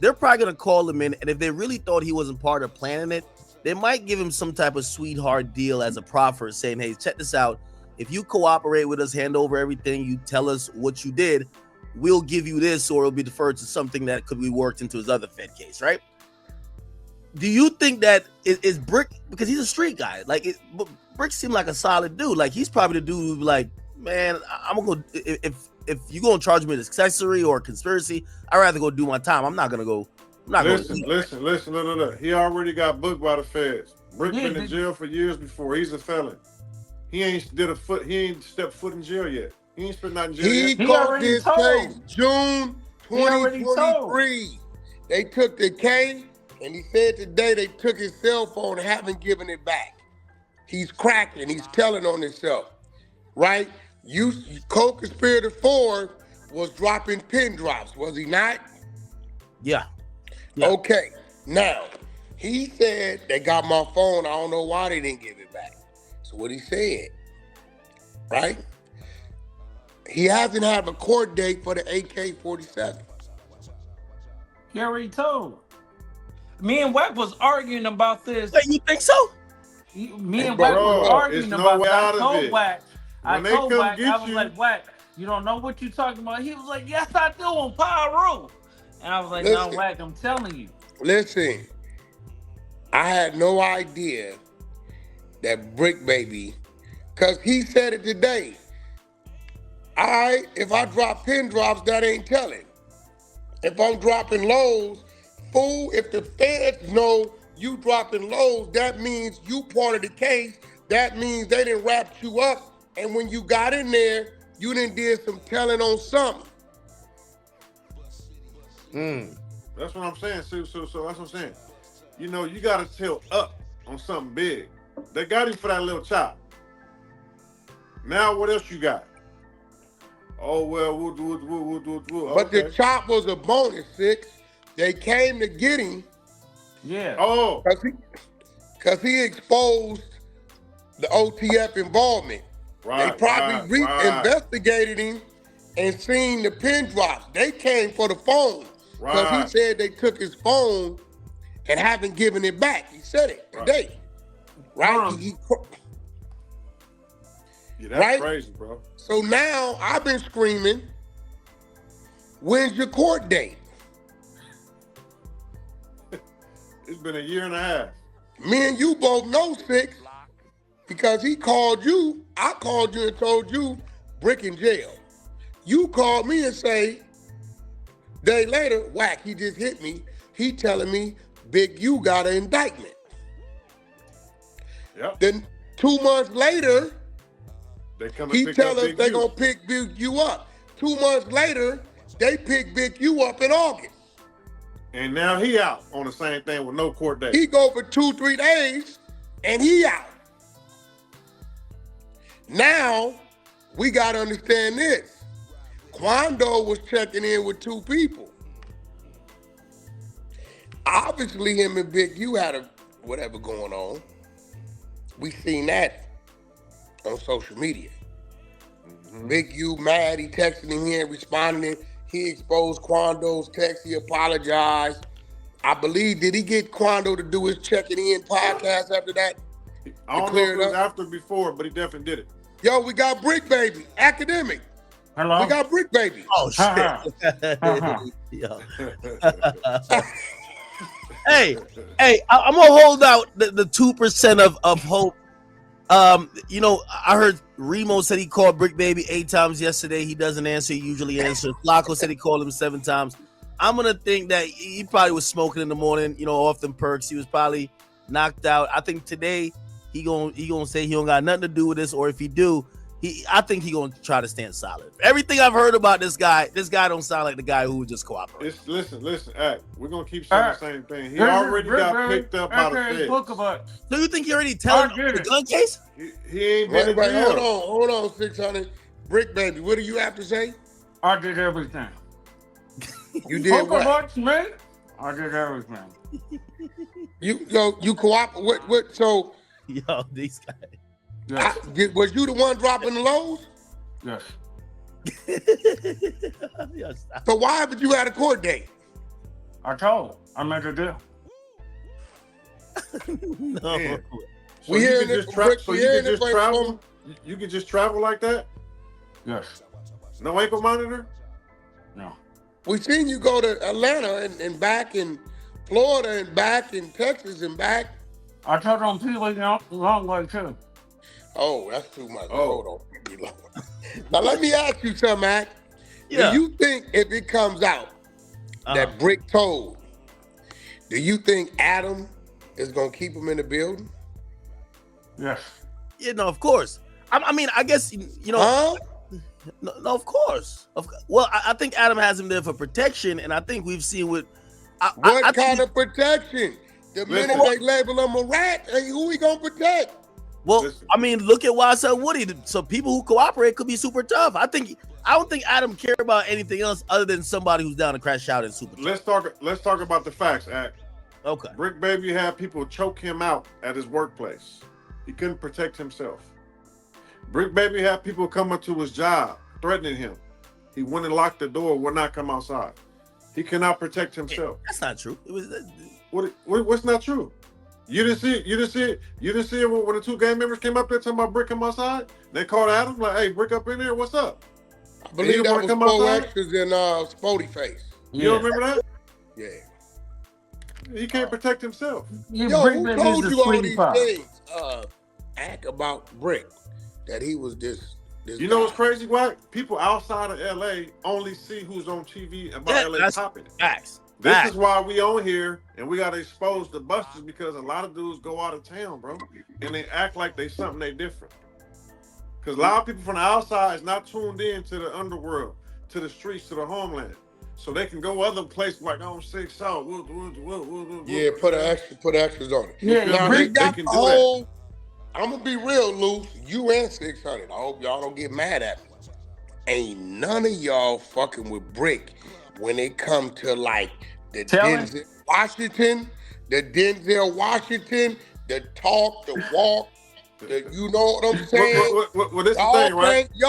Speaker 6: They're probably gonna call him in, and if they really thought he wasn't part of planning it, they might give him some type of sweetheart deal as a proffer, saying, hey, check this out. If you cooperate with us, hand over everything, you tell us what you did, we'll give you this, or it'll be deferred to something that could be worked into his other Fed case, right? Do you think that is Bricc, because he's a street guy, like, Bricc seemed like a solid dude. Like, he's probably the dude who'd be like, man, I'm gonna go, if you're gonna charge me with accessory or conspiracy, I'd rather go do my time. I'm not gonna go.
Speaker 8: Listen. Look. He already got booked by the feds. Bricc been in jail for years before. He's a felon. He ain't stepped foot in jail yet. He ain't spent nothing in jail yet.
Speaker 1: He caught this case June 2023. They took the K, and he said today they took his cell phone and haven't given it back. He's cracking. He's telling on himself, right? You co-conspirator 4 was dropping pin drops, was he not?
Speaker 6: Yeah.
Speaker 1: Okay. Now, he said they got my phone. I don't know why they didn't give it back. So what he said, right? He hasn't had a court date for the AK-47.
Speaker 7: He already told. Me and Wack was arguing about this.
Speaker 6: Wait, you think so?
Speaker 7: Me and Wack was arguing about this. I told Wack, I was like, Wack, you don't know what you're talking about. He was like, yes, I do on Pyro. And I was like, no, Wack, I'm telling you.
Speaker 1: Listen, I had no idea that Bricc Baby, because he said it today. If I drop pin drops, that ain't telling. If I'm dropping lows, fool, if the feds know you dropping lows, that means you part of the case. That means they didn't wrap you up. And when you got in there, you done did some telling on something.
Speaker 8: That's what I'm saying. So that's what I'm saying. You know, you got to tell up on something big. They got him for that little chop. Now what else you got? Oh, well, okay.
Speaker 1: But the chop was a bonus, 6. They came to get him.
Speaker 7: Yeah.
Speaker 8: Oh.
Speaker 1: Because he exposed the OTF involvement.
Speaker 8: Right,
Speaker 1: they probably investigated him and seen the pin drops. They came for the phone. Because he said they took his phone and haven't given it back. He said it today. Right?
Speaker 8: Yeah, that's crazy, bro.
Speaker 1: So now I've been screaming, when's your court date?
Speaker 8: It's been a year and a half.
Speaker 1: Me and you both know, 6. Because he called you, I called you and told you Bricc in jail. You called me and say, day later, Wack, he just hit me. He telling me, Big U got an indictment.
Speaker 8: Yep.
Speaker 1: Then 2 months later, he tell us they gonna pick Big U up. 2 months later, they pick Big U up in August.
Speaker 8: And now he out on the same thing with no court date.
Speaker 1: He go for 2-3 days, and he out. Now, we gotta understand this. Quando was checking in with 2 people. Obviously, him and Big U had a whatever going on. We seen that on social media. Big U mad, he texting him, he ain't responding. He exposed Quando's text, he apologized. I believe, did he get Quando to do his checking in podcast after that?
Speaker 8: I don't know if it was after or before, but he definitely did it.
Speaker 1: Yo, we got Bricc Baby, Academics.
Speaker 12: Hello?
Speaker 1: We got Bricc Baby.
Speaker 6: Oh, shit. Yo. Hey, I'm going to hold out the 2% of hope. You know, I heard Remo said he called Bricc Baby 8 times yesterday. He doesn't answer. He usually answers. Flacco said he called him 7 times. I'm going to think that he probably was smoking in the morning, you know, off them perks. He was probably knocked out. I think today he gonna say he don't got nothing to do with this, or if he do, I think he gonna try to stand solid. Everything I've heard about this guy don't sound like the guy who would just cooperate.
Speaker 8: Listen, Act. We're gonna keep saying the same thing. He already got picked up by the feds.
Speaker 6: Do you think he already telling the gun case?
Speaker 8: He ain't been in jail.
Speaker 1: Hold on, 600. Bricc Baby, what do you have to say?
Speaker 12: I did everything.
Speaker 1: You did what?
Speaker 12: Me? I did everything.
Speaker 1: You cooperate. What? So,
Speaker 6: yo, these guys.
Speaker 12: Yes.
Speaker 1: Was you the one dropping the lows?
Speaker 12: Yes.
Speaker 6: Yes.
Speaker 1: So why haven't you had a court date?
Speaker 12: I told. I made a deal.
Speaker 6: No.
Speaker 8: Man. So
Speaker 1: We
Speaker 8: you
Speaker 1: hearing
Speaker 8: can
Speaker 1: this
Speaker 8: just
Speaker 1: from Bricc.
Speaker 8: so
Speaker 1: We
Speaker 8: you
Speaker 1: hearing
Speaker 8: can
Speaker 1: this
Speaker 8: just
Speaker 1: from
Speaker 8: travel. You can just travel like that.
Speaker 12: Yes.
Speaker 8: No ankle monitor.
Speaker 12: No.
Speaker 1: We seen you go to Atlanta and back in Florida and back in Texas and back.
Speaker 12: I told them people long way too.
Speaker 1: Oh, that's too much.
Speaker 8: Oh.
Speaker 1: Hold on. Now let me ask you something, Mac.
Speaker 6: Yeah.
Speaker 1: Do you think if it comes out that Bricc told, do you think Adam is gonna keep him in the building?
Speaker 12: Yes.
Speaker 6: Yeah, no, of course. I mean, I guess you know.
Speaker 1: Huh?
Speaker 6: No, of course. Well, I think Adam has him there for protection, and I think we've seen what.
Speaker 1: What kind of protection? The minute they label him a rat, hey, who he gonna protect?
Speaker 6: Well, I mean, look at YSL Woody. So people who cooperate could be super tough. I don't think Adam care about anything else other than somebody who's down to crash out and super tough.
Speaker 8: Let's talk about the facts, Act.
Speaker 6: Okay.
Speaker 8: Bricc Baby had people choke him out at his workplace. He couldn't protect himself. Bricc Baby had people come up to his job, threatening him. He went and locked the door, would not come outside. He cannot protect himself.
Speaker 6: That's not true. It was
Speaker 8: what's not true? You didn't see it. You didn't see it when the 2 gang members came up there talking about Bricc come outside. They called Adam like, "Hey, Bricc up in there. What's up?"
Speaker 1: I believe that was 4 extras in Spody Face.
Speaker 8: You don't remember that?
Speaker 1: Yeah.
Speaker 8: He can't protect himself.
Speaker 1: Yo, who told you all these things? Act about Bricc that he was this.
Speaker 8: You know what's crazy, Wack? People outside of LA only see who's on TV about LA popping.
Speaker 6: Facts.
Speaker 8: This is why we on here and we gotta expose the busters, because a lot of dudes go out of town, bro, and they act like they something they different. Because a lot of people from the outside is not tuned in to the underworld, to the streets, to the homeland, so they can go other places like on 6 out.
Speaker 1: Yeah, put extras on it.
Speaker 12: Yeah,
Speaker 1: now
Speaker 8: they
Speaker 1: got
Speaker 8: can
Speaker 1: the
Speaker 8: do
Speaker 1: whole. I'm gonna be real, Luce. You and 600. I hope y'all don't get mad at me. Ain't none of y'all fucking with Bricc when it come to like the Denzel Washington, the talk, the walk, you know what I'm saying?
Speaker 8: Well, this is the thing, right? I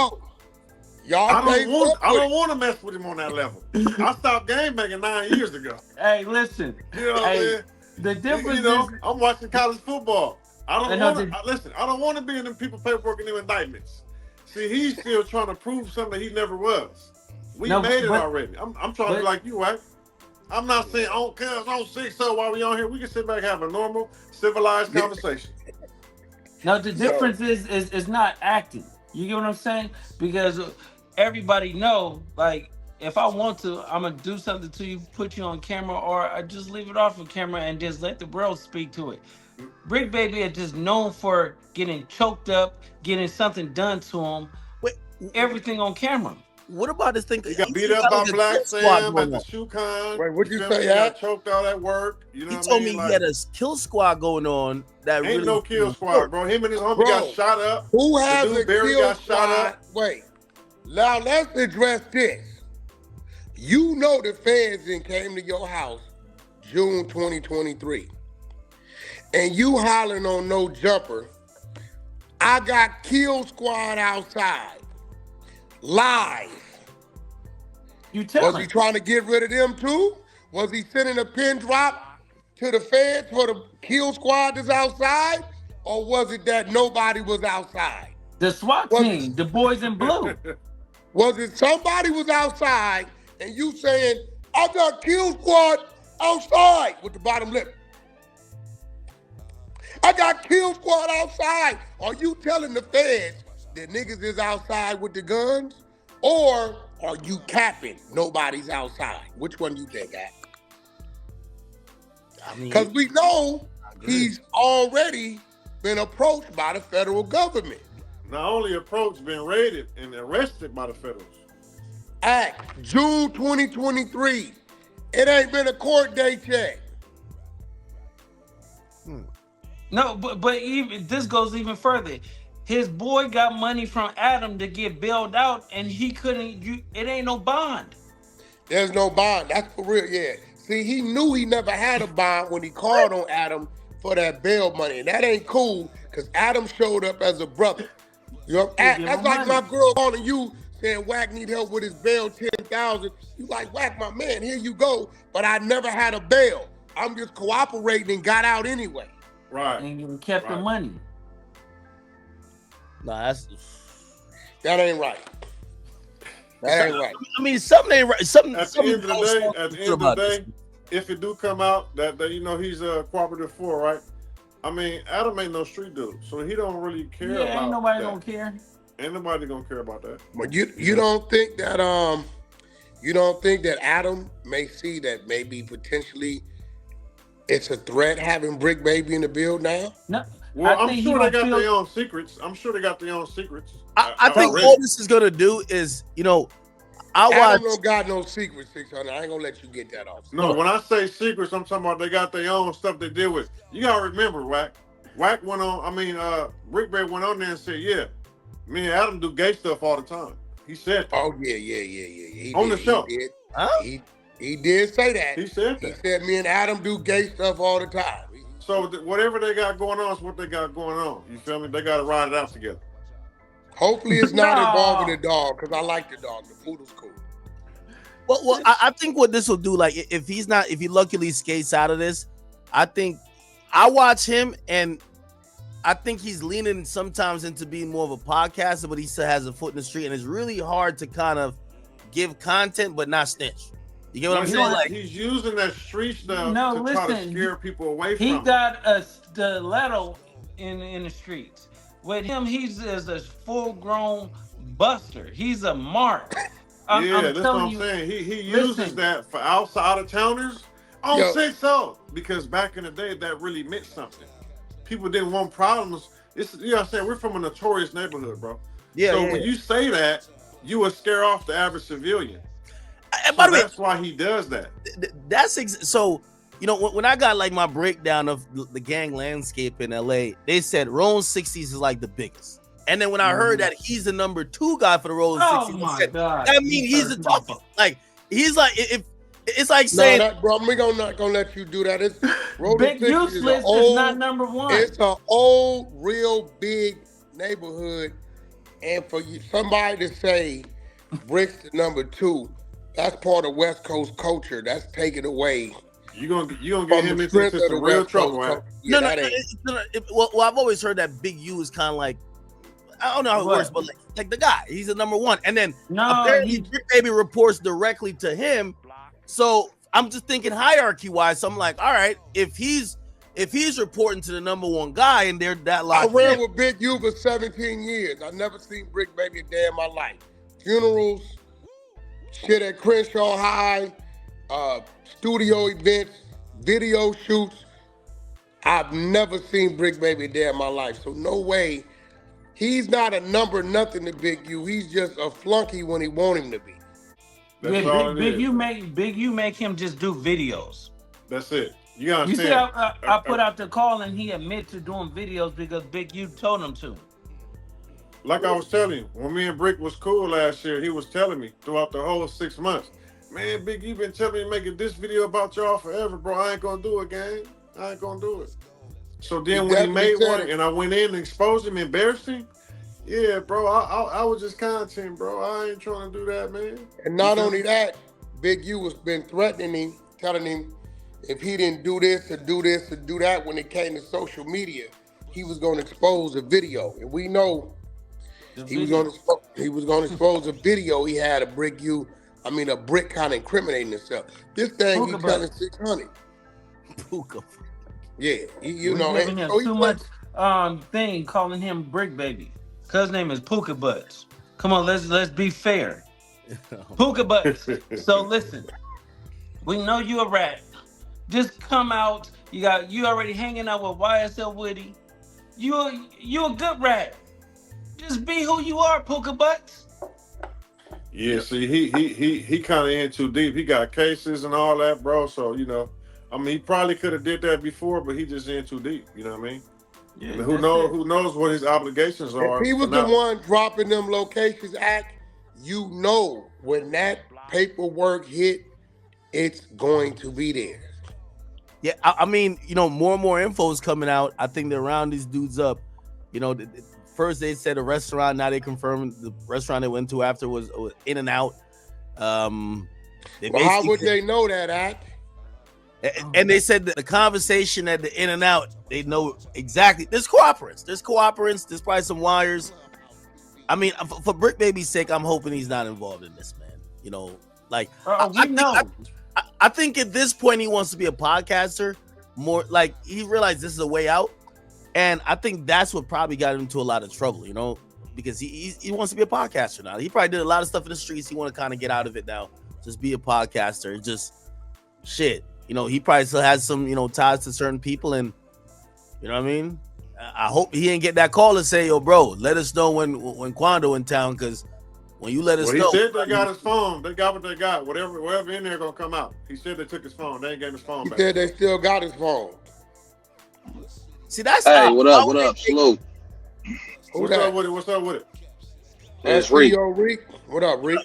Speaker 8: don't want to mess with him on that level. I stopped game banging 9 years ago.
Speaker 12: Hey, listen.
Speaker 8: You know what I'm saying?
Speaker 12: The difference
Speaker 8: is, I'm watching college football. I don't want to be in them people paperwork and them indictments. See, he's still trying to prove something he never was. We made it already. I'm trying to be like you, right? I'm not saying, oh, cuz, 6 so while we on here, we can sit back and have a normal, civilized conversation.
Speaker 7: Now the difference is not acting. You get what I'm saying? Because everybody know, like, if I want to, I'm gonna do something to you, put you on camera, or I just leave it off of camera and just let the world speak to it. Bricc Baby is just known for getting choked up, getting something done to him.
Speaker 6: Wait,
Speaker 7: everything on camera.
Speaker 6: What about this thing?
Speaker 8: He got beat up by Black Sam at the shoe con.
Speaker 1: Wait, what you say?
Speaker 8: He got choked out at work. You know
Speaker 6: he
Speaker 8: what
Speaker 6: told
Speaker 8: I mean?
Speaker 6: me he had a kill squad going on. That
Speaker 8: ain't
Speaker 6: really
Speaker 8: no kill squad, bro. Him and his homie got shot up.
Speaker 1: Who has a
Speaker 8: Barry
Speaker 1: kill
Speaker 8: got shot
Speaker 1: squad?
Speaker 8: up.
Speaker 1: Wait, now let's address this. You know the feds then came to your house June 2023, and you hollering on no jumper. I got kill squad outside, live.
Speaker 7: You tell
Speaker 1: Was he trying to get rid of them too? Was he sending a pin drop to the feds for the kill squad that's outside? Or was it that nobody was outside?
Speaker 7: The SWAT team, the boys in blue.
Speaker 1: Was it somebody was outside and you saying, I got kill squad outside with the bottom lip? I got kill squad outside. Are you telling the feds that niggas is outside with the guns? Or are you capping nobody's outside? Which one do you think, Ak? Because we know he's already been approached by the federal government.
Speaker 8: Not only approached, been raided and arrested by the federals.
Speaker 1: Ak, June 2023. It ain't been a court date yet.
Speaker 7: No, but even this goes even further. His boy got money from Adam to get bailed out, and he couldn't. It ain't no bond.
Speaker 1: There's no bond. That's for real. Yeah. See, he knew he never had a bond when he called on Adam for that bail money, and that ain't cool because Adam showed up as a brother. You know, that's like my girl calling you saying Wack need help with his bail, 10,000. You like, Wack, my man, here you go. But I never had a bail. I'm just cooperating and got out anyway.
Speaker 8: Right.
Speaker 7: And you kept the money.
Speaker 6: Nah,
Speaker 1: that ain't right. That ain't right.
Speaker 6: I mean, something ain't right. Something.
Speaker 8: At the end of the day, if it do come out that you know he's a cooperative for, right? I mean, Adam ain't no street dude, so he don't really care about
Speaker 7: ain't nobody
Speaker 8: that.
Speaker 7: gonna care.
Speaker 8: Ain't nobody gonna care about that.
Speaker 1: But you don't think that Adam may see that maybe potentially it's a threat having Bricc Baby in the build now?
Speaker 7: No.
Speaker 8: Well, I'm sure they got their own secrets.
Speaker 6: I think all this is gonna do is, you know,
Speaker 1: Adam don't got no secrets, 600. I ain't gonna let you get that off.
Speaker 8: No, when I say secrets, I'm talking about they got their own stuff they deal with. You gotta remember, Wack went on. I mean, Bricc Baby went on there and said, "Yeah, me and Adam do gay stuff all the time." He said that.
Speaker 1: Oh yeah. He
Speaker 8: on
Speaker 1: did,
Speaker 8: the show.
Speaker 1: He did. Huh? He did say that.
Speaker 8: He said that.
Speaker 1: He said me and Adam do gay stuff all the time.
Speaker 8: So whatever they got going on is what they got going on. You feel me? They got to ride it out together.
Speaker 1: Hopefully it's not involving the dog, because I like the dog. The poodle's cool.
Speaker 6: Well, I think what this will do, like, if he luckily skates out of this, I think I watch him and I think he's leaning sometimes into being more of a podcaster, but he still has a foot in the street, and it's really hard to kind of give content but not snitch. You get what I'm saying? Like,
Speaker 8: he's using that street stuff to try to scare people away from
Speaker 7: He
Speaker 8: him.
Speaker 7: got a stiletto in the streets. With him, he's a full-grown buster. He's a mark. I'm
Speaker 8: that's what I'm saying. He uses that for outside of towners. I say so, because back in the day, that really meant something. People didn't want problems. You know what I'm saying? We're from a notorious neighborhood, bro. When you say that, you will scare off the average civilian.
Speaker 6: And by the way,
Speaker 8: that's why he does that.
Speaker 6: So, you know, when I got like my breakdown of the gang landscape in LA, they said Rolling 60s is like the biggest. And then when I heard that he's the number 2 guy for the Rolling 60s, I mean, he's the toughest. Like, he's like, if it's like saying,
Speaker 1: bro, we're not gonna let you do that. It's
Speaker 7: Big Useless is not number 1.
Speaker 1: It's an old, real big neighborhood, and for somebody to say Brick's the number 2, that's part of West Coast culture. That's taken away.
Speaker 8: You gonna get him into some real trouble, right?
Speaker 6: No. Well, I've always heard that Big U is kind of like, I don't know how it works, but like the guy, he's the number 1, and then apparently Bricc Baby reports directly to him. So I'm just thinking hierarchy wise. So I'm like, all right, if he's if he's reporting to the #1 guy and they're that
Speaker 1: I
Speaker 6: locked
Speaker 1: ran
Speaker 6: in,
Speaker 1: with Big U for 17 years. I never seen Bricc Baby a day in my life. Funerals, shit at Crenshaw High, studio events, video shoots. I've never seen Bricc Baby a day in my life. So no way. He's not a number nothing to Big U. He's just a flunky when he want him to be.
Speaker 8: That's
Speaker 12: Yeah,
Speaker 8: all
Speaker 12: Big
Speaker 8: it is.
Speaker 12: You make him just do videos.
Speaker 8: That's it. You understand?
Speaker 12: You see, I put out the call and he admit to doing videos because Big U told him to.
Speaker 8: Like I was telling you, when me and Bricc was cool last year, he was telling me throughout the whole 6 months, man, Big, you been telling me to make this video about y'all forever, bro. I ain't gonna do it, gang. I ain't gonna do it. So then when he made one and I went in and exposed him, embarrassed him, yeah, bro, I was just content, bro. I ain't trying to do that, man.
Speaker 1: And not only that, Big U has been threatening him, telling him if he didn't do this or do this or do that when it came to social media, he was going to expose a video. And we know he was going to expose a video he had of Bricc kind of incriminating himself. This thing he's telling 600.
Speaker 6: Puka.
Speaker 1: Yeah, you
Speaker 12: We're
Speaker 1: know.
Speaker 12: giving him too much thing calling him Bricc Baby. Cuz name is Puka Butts. Come on, let's be fair. Puka Butts. So listen, we know you a rat. Just come out. You already hanging out with YSL Woody. You a good rat. Just be who you are, Puka Butts.
Speaker 8: Yeah, see, he kind of in too deep. He got cases and all that, bro. So he probably could have did that before, but he just in too deep. You know what I mean? Yeah. Who knows what his obligations are?
Speaker 1: If he was the one dropping them locations, you know when that paperwork hit, it's going to be there.
Speaker 6: Yeah, I mean, more and more info is coming out. I think they're round these dudes up. First they said a restaurant, now they confirmed the restaurant they went to after was In and Out.
Speaker 1: How would they know that, Act?
Speaker 6: And they said that the conversation at the In and Out, they know exactly. There's cooperants. There's probably some wires. I mean, for Bricc Baby's sake, I'm hoping he's not involved in this, man. I think at this point he wants to be a podcaster. More like he realized this is a way out. And I think that's what probably got him into a lot of trouble, because he wants to be a podcaster now. He probably did a lot of stuff in the streets. He want to kind of get out of it now. Just be a podcaster. Just shit. He probably still has some, ties to certain people. And, you know what I mean? I hope he ain't get that call and say, yo, bro, let us know when Quando in town, because when you let us know.
Speaker 8: He said they got his phone. They got what they got. Whatever in there going to come out. He said they took his phone. They ain't getting his phone back.
Speaker 1: He said they still got his phone.
Speaker 6: See, that's
Speaker 13: what up, Salute.
Speaker 8: What's up with it?
Speaker 13: It's Rick.
Speaker 1: What up, Rick?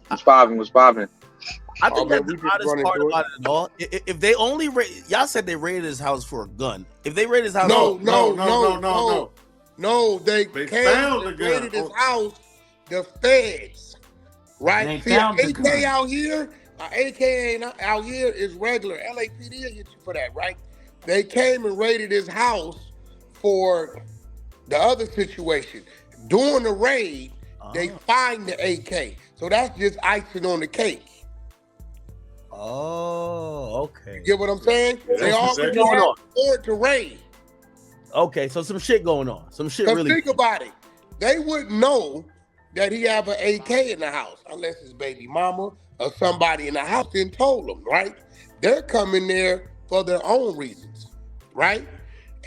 Speaker 13: What's poppin'?
Speaker 6: I think that's the hottest part about it all. If they only y'all said they raided his house for a gun. If they raided his house,
Speaker 1: no. They
Speaker 8: found the gun.
Speaker 1: Raided his house. The feds, right? See, an AK out here, AK ain't out here is regular. LAPD will get you for that, right? They came and raided his house for the other situation. During the raid, they find the AK. So that's just icing on the cake.
Speaker 6: Oh, okay.
Speaker 1: You get what I'm saying? They already afford to raid.
Speaker 6: Okay, so some shit going on. Some shit really.
Speaker 1: Think about it. They wouldn't know that he have an AK in the house unless his baby mama or somebody in the house didn't told them, right? They're coming there for their own reasons, right?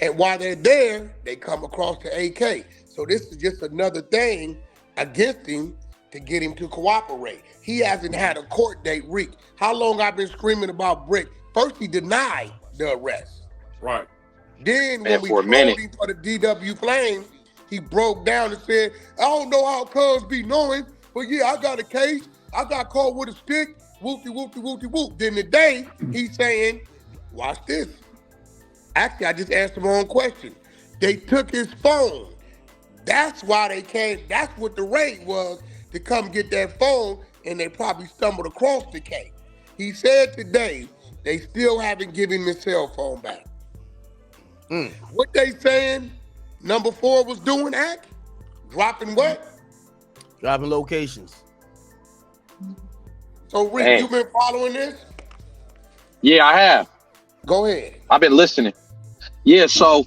Speaker 1: And while they're there, they come across the AK. So this is just another thing against him to get him to cooperate. He hasn't had a court date, Rick. How long I've been screaming about Bricc? First, he denied the arrest.
Speaker 8: Right.
Speaker 1: Then when we told him for the DW claim, he broke down and said, I don't know how cuz be knowing, but yeah, I got a case. I got caught with a stick. Whoopty, whoopty, whoopty, whoop. Then today, he's saying, watch this. Actually, I just answered my own question. They took his phone. That's why they came. That's what the raid was, to come get that phone, and they probably stumbled across the case. He said today, they still haven't given him his cell phone back. What they saying number 4 was doing, Act? Dropping what?
Speaker 6: Dropping locations.
Speaker 1: So, Rick, you been following this?
Speaker 13: Yeah, I have.
Speaker 1: Go ahead.
Speaker 13: I've been listening. Yeah, so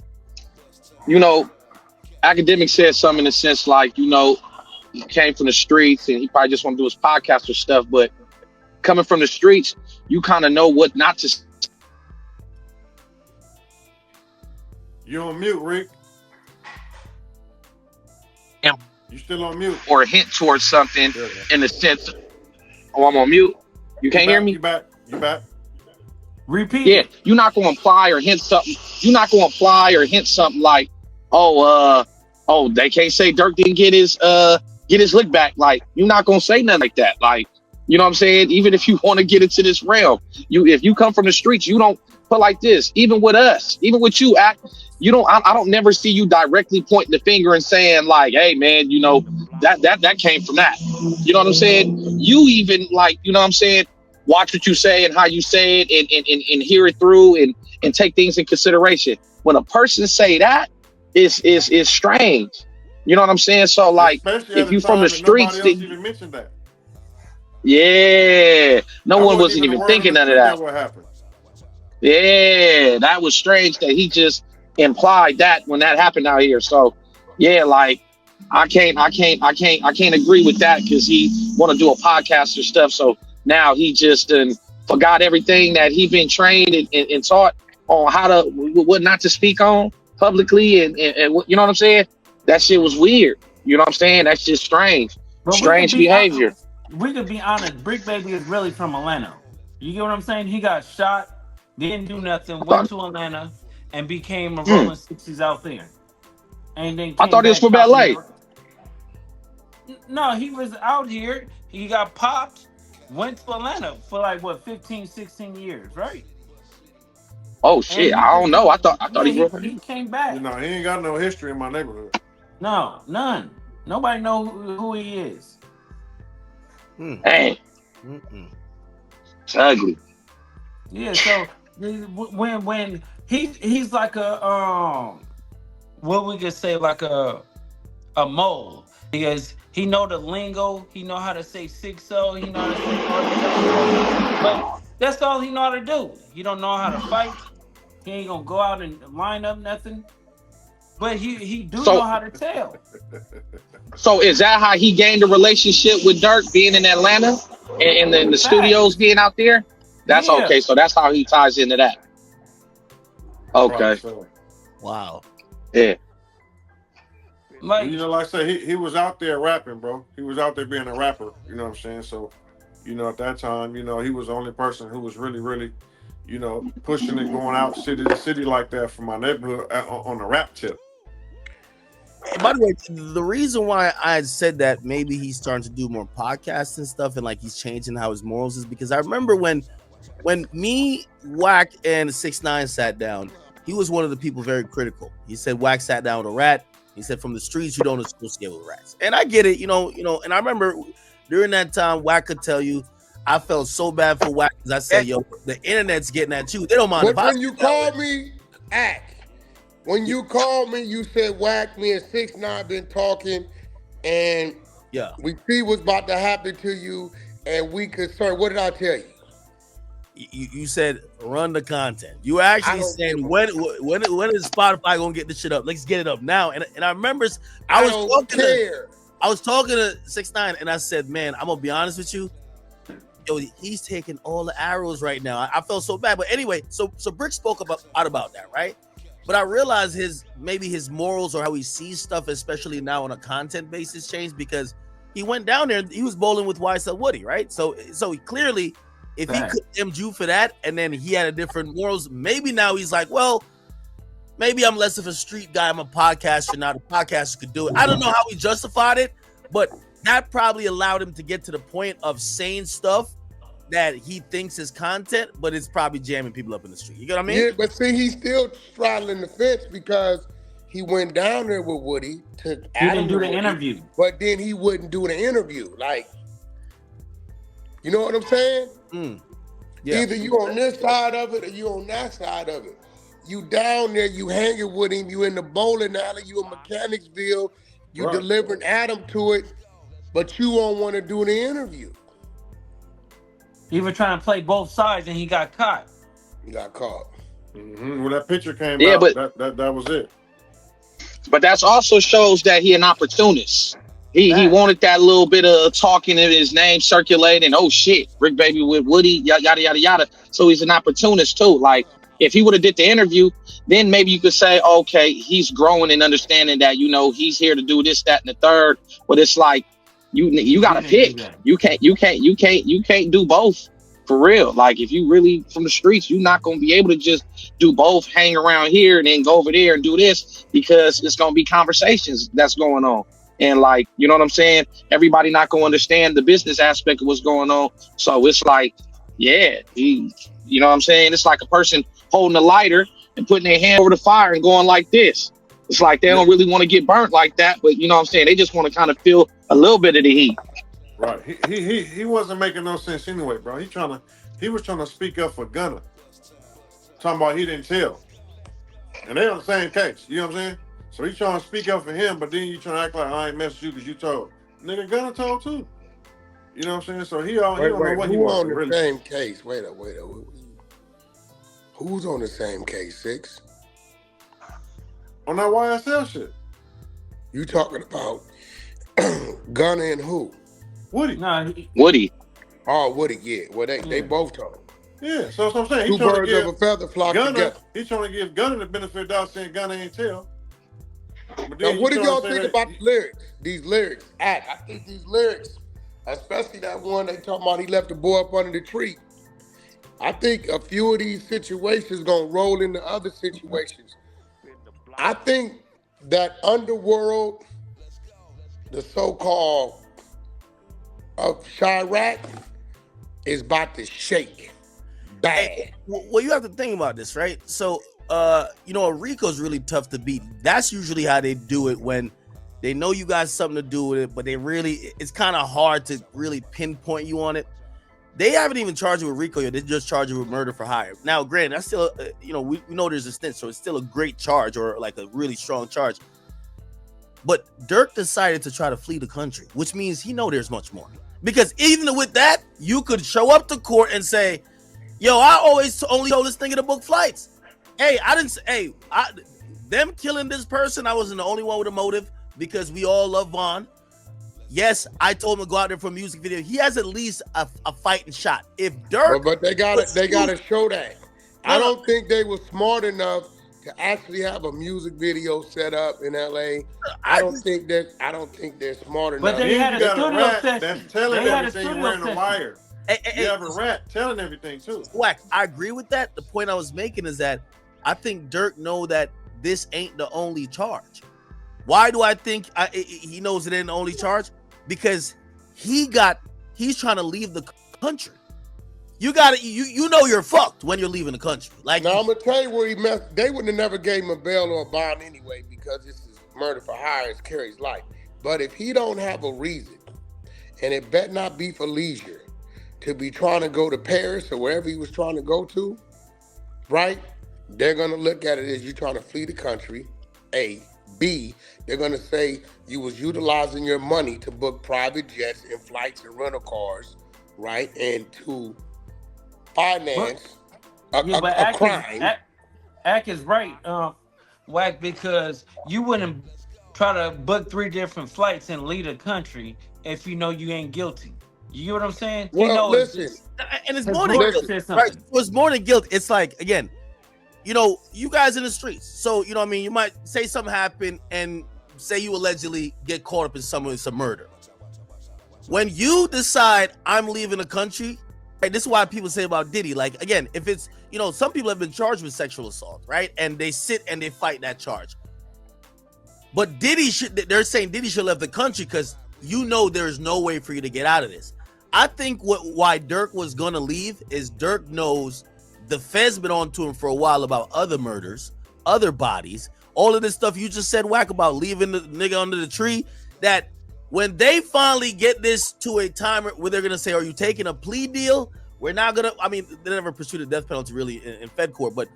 Speaker 13: Akademiks said something in the sense like, he came from the streets and he probably just want to do his podcast or stuff, but coming from the streets, you kind of know what not to.
Speaker 8: You're on mute, Rick. You still on mute.
Speaker 13: Or hint towards something in the sense. Oh, I'm on mute. You can't hear me?
Speaker 8: You back.
Speaker 12: Repeat.
Speaker 13: Yeah, you're not going to imply or hint something. You're not going to imply or hint something like, they can't say Durk didn't get his lick back. Like, you're not going to say nothing like that. Like, you know what I'm saying? Even if you want to get into this realm, if you come from the streets, you don't put like this. Even with us, even with you, I don't never see you directly pointing the finger and saying like, hey man, that came from that. You know what I'm saying? You even like, you know what I'm saying? Watch what you say and how you say it and hear it through and take things in consideration. When a person say that, is strange. You know what I'm saying? So like, if you from the streets,
Speaker 8: even mentioned that.
Speaker 13: Yeah, no one wasn't even thinking none of that.
Speaker 8: What happened?
Speaker 13: Yeah, that was strange that he just implied that when that happened out here. So yeah, like I can't agree with that because he want to do a podcast or stuff. So now he just forgot everything that he been trained and taught on what not to speak on publicly and you know what I'm saying? That shit was weird. You know what I'm saying? That's just strange.
Speaker 12: But
Speaker 13: strange behavior.
Speaker 12: We could be honest. Bricc Baby is really from Atlanta. You get what I'm saying? He got shot, didn't do nothing, went to Atlanta, and became a rolling 60s out there. And then
Speaker 13: I thought he was from LA.
Speaker 12: No, he was out here. He got popped, went to Atlanta for like 15, 16 years, right?
Speaker 13: Oh shit! I don't know. I thought
Speaker 12: he came back.
Speaker 8: He ain't got no history in my neighborhood.
Speaker 12: No, none. Nobody know who he is.
Speaker 13: Hey, it's ugly.
Speaker 12: Yeah, so when he's like a what we could say like a mole because he know the lingo, he know how to say 6-0, he know how to say but that's all he know how to do. He don't know how to fight. He ain't gonna go out and line up nothing. But he know how to tell.
Speaker 13: So is that how he gained a relationship with Durk being in Atlanta and in the studios being out there? That's okay. So that's how he ties into that. Okay.
Speaker 8: Right, so.
Speaker 6: Wow.
Speaker 13: Yeah.
Speaker 8: Like I say, he was out there rapping, bro. He was out there being a rapper. You know what I'm saying? So, at that time, he was the only person who was really, really, pushing it, going out city to city like that from my neighborhood on the rap tip.
Speaker 6: By the way, the reason why I said that maybe he's starting to do more podcasts and stuff and like he's changing how his morals is because I remember when me, Wack, and 6ix9ine sat down, he was one of the people very critical. He said Wack sat down with a rat. He said from the streets you don't associate with rats. And I get it, and I remember during that time Wack could tell you I felt so bad for Wack because I said, yo, the internet's getting at you. They don't mind.
Speaker 1: But when you called me, when you called me, you said Wack, me and 6ix9ine been talking, and we see what's about to happen to you, and we concerned. What did I tell you?
Speaker 6: You said run the content. You were actually saying when is Spotify gonna get this shit up? Let's get it up now. And I remember I was talking to 6ix9ine, and I said, man, I'm gonna be honest with you. Yo, he's taking all the arrows right now. I felt so bad. But anyway, so Bricc spoke about that, right? But I realized his morals or how he sees stuff, especially now on a content basis, changed because he went down there and he was bowling with YSL Woody, right? So he clearly, if he condemned you for that and then he had a different morals, maybe now he's like, well, maybe I'm less of a street guy. I'm a podcaster now. The podcaster could do it. I don't know how he justified it, but that probably allowed him to get to the point of saying stuff that he thinks is content, but it's probably jamming people up in the street. You get what I mean?
Speaker 1: Yeah, but see, he's still straddling the fence because he went down there with Woody to
Speaker 12: he didn't do the interview.
Speaker 1: But then he wouldn't do the interview. Like, you know what I'm saying?
Speaker 6: Yeah.
Speaker 1: Either you on this side of it or you on that side of it. You down there, you hanging with him, you in the bowling alley, you in Mechanicsville, you delivering Adam to it, but you won't want to do the interview.
Speaker 12: He was trying to play both sides and he got caught.
Speaker 1: He got caught.
Speaker 8: When that picture came
Speaker 13: Yeah,
Speaker 8: out,
Speaker 13: but
Speaker 8: that was it.
Speaker 13: that's also shows that he an opportunist. He
Speaker 12: Facts.
Speaker 13: wanted that little bit of talking in his name circulating. Oh shit, Brick Baby with Woody, yada yada yada. So he's an opportunist too. Like if he would have did the interview, then maybe you could say, okay, he's growing and understanding that he's here to do this, that, and the third. But it's like you gotta pick. You can't do both for real. Like if you really from the streets, you're not gonna be able to just do both, hang around here and then go over there and do this, because it's gonna be conversations that's going on. And like, you know what I'm saying? Everybody not gonna understand the business aspect of what's going on. So it's like, yeah, you know what I'm saying? It's like a person holding a lighter and putting their hand over the fire and going like this. It's like they don't really want to get burnt like that, but you know what I'm saying? They just want to kind of feel a little bit of the heat.
Speaker 8: Right. He wasn't making no sense anyway, bro. He was trying to speak up for Gunna. Talking about he didn't tell. And they on the same case. You know what I'm saying? So he's trying to speak up for him, but then you trying to act like I ain't messed with you because you told. Nigga, Gunna told too. You know what I'm saying? So he don't know what he
Speaker 1: who
Speaker 8: wants
Speaker 1: on
Speaker 8: to
Speaker 1: the
Speaker 8: really.
Speaker 1: same case? Wait up. Who's on the same case, Six?
Speaker 8: On that YSL shit.
Speaker 1: You talking about Gunna and who?
Speaker 8: Woody.
Speaker 13: Woody.
Speaker 1: Oh, Woody, yeah. Well, they both told.
Speaker 8: Yeah, so that's what I'm saying.
Speaker 1: Two birds of a feather flock
Speaker 8: Gunna,
Speaker 1: together.
Speaker 8: he's trying to give Gunna the benefit of the doubt, saying Gunna ain't tell.
Speaker 1: Now, what do y'all think about the lyrics? These lyrics. I think these lyrics, especially that one they talking about he left the boy up under the tree. I think a few of these situations gonna roll into other situations. I think that underworld, the so-called of Chirac, is about to shake bad.
Speaker 6: Well, you have to think about this, right? So, a RICO is really tough to beat. That's usually how they do it when they know you got something to do with it, but it's kind of hard to really pinpoint you on it. They haven't even charged you with RICO yet. They just charged you with murder for hire. Now, granted, that's still, we know there's a snitch, so it's still a great charge or like a really strong charge. But Durk decided to try to flee the country, which means he know there's much more. Because even with that, you could show up to court and say, yo, I always only told this nigga to book flights. Hey, them killing this person, I wasn't the only one with a motive because we all love Vaughn. Yes, I told him to go out there for a music video. He has at least a fighting shot. If Durk,
Speaker 1: but they gotta show that. I don't think they were smart enough to actually have a music video set up in LA. I don't think they're smart enough.
Speaker 12: But they had a studio session.
Speaker 8: That's telling everything wearing a wire. You have a rat telling everything too.
Speaker 6: Wack, I agree with that. The point I was making is that I think Durk know that this ain't the only charge. Why do I think he knows it ain't the only charge? Because he's trying to leave the country. You know you're fucked when you're leaving the country. Like,
Speaker 1: now I'm gonna tell you where he messed. They wouldn't have never gave him a bail or a bond anyway because this is murder for hire. It's Carrie's life. But if he don't have a reason, and it better not be for leisure, to be trying to go to Paris or wherever he was trying to go to, right? They're gonna look at it as you trying to flee the country. A. B. They're gonna say you was utilizing your money to book private jets and flights and rental cars, right? And to finance a crime.
Speaker 12: Ack is right, Wack, because you wouldn't try to book 3 different flights and leave the country if you know you ain't guilty. You get what I'm saying?
Speaker 1: Well, listen.
Speaker 6: It's more than guilt, right? It's more than guilt. It's like, again, you guys in the streets. So, you might say something happened and say you allegedly get caught up in some murder. When you decide I'm leaving the country, right, this is why people say about Diddy, like, again, if it's, some people have been charged with sexual assault, right? And they sit and they fight that charge. But they're saying Diddy should have left the country because there's no way for you to get out of this. I think why Durk was gonna leave is Durk knows the feds been on to him for a while about other murders, other bodies, all of this stuff you just said, Wack, about leaving the nigga under the tree, that when they finally get this to a time where they're gonna say, are you taking a plea deal? We're not gonna, they never pursued a death penalty really in Fed court, but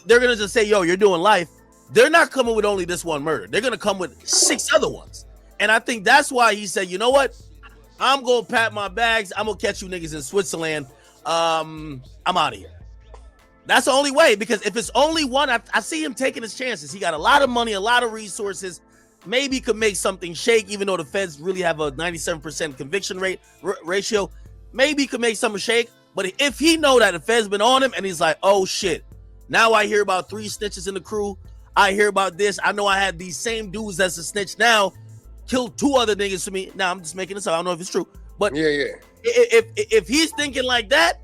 Speaker 6: they're gonna just say, yo, you're doing life. They're not coming with only this one murder. They're gonna come with 6 other ones. And I think that's why he said, you know what? I'm gonna pack my bags. I'm gonna catch you niggas in Switzerland. I'm out of here. That's the only way, because if it's only one, I see him taking his chances. He got a lot of money, a lot of resources. Maybe he could make something shake, even though the feds really have a 97% conviction rate ratio. Maybe he could make something shake. But if he know that the feds been on him and he's like, oh shit, now I hear about 3 snitches in the crew. I hear about this. I know I had these same dudes that's a snitch now, killed 2 other niggas for me. Now I'm just making this up. I don't know if it's true. But
Speaker 1: yeah.
Speaker 6: If he's thinking like that,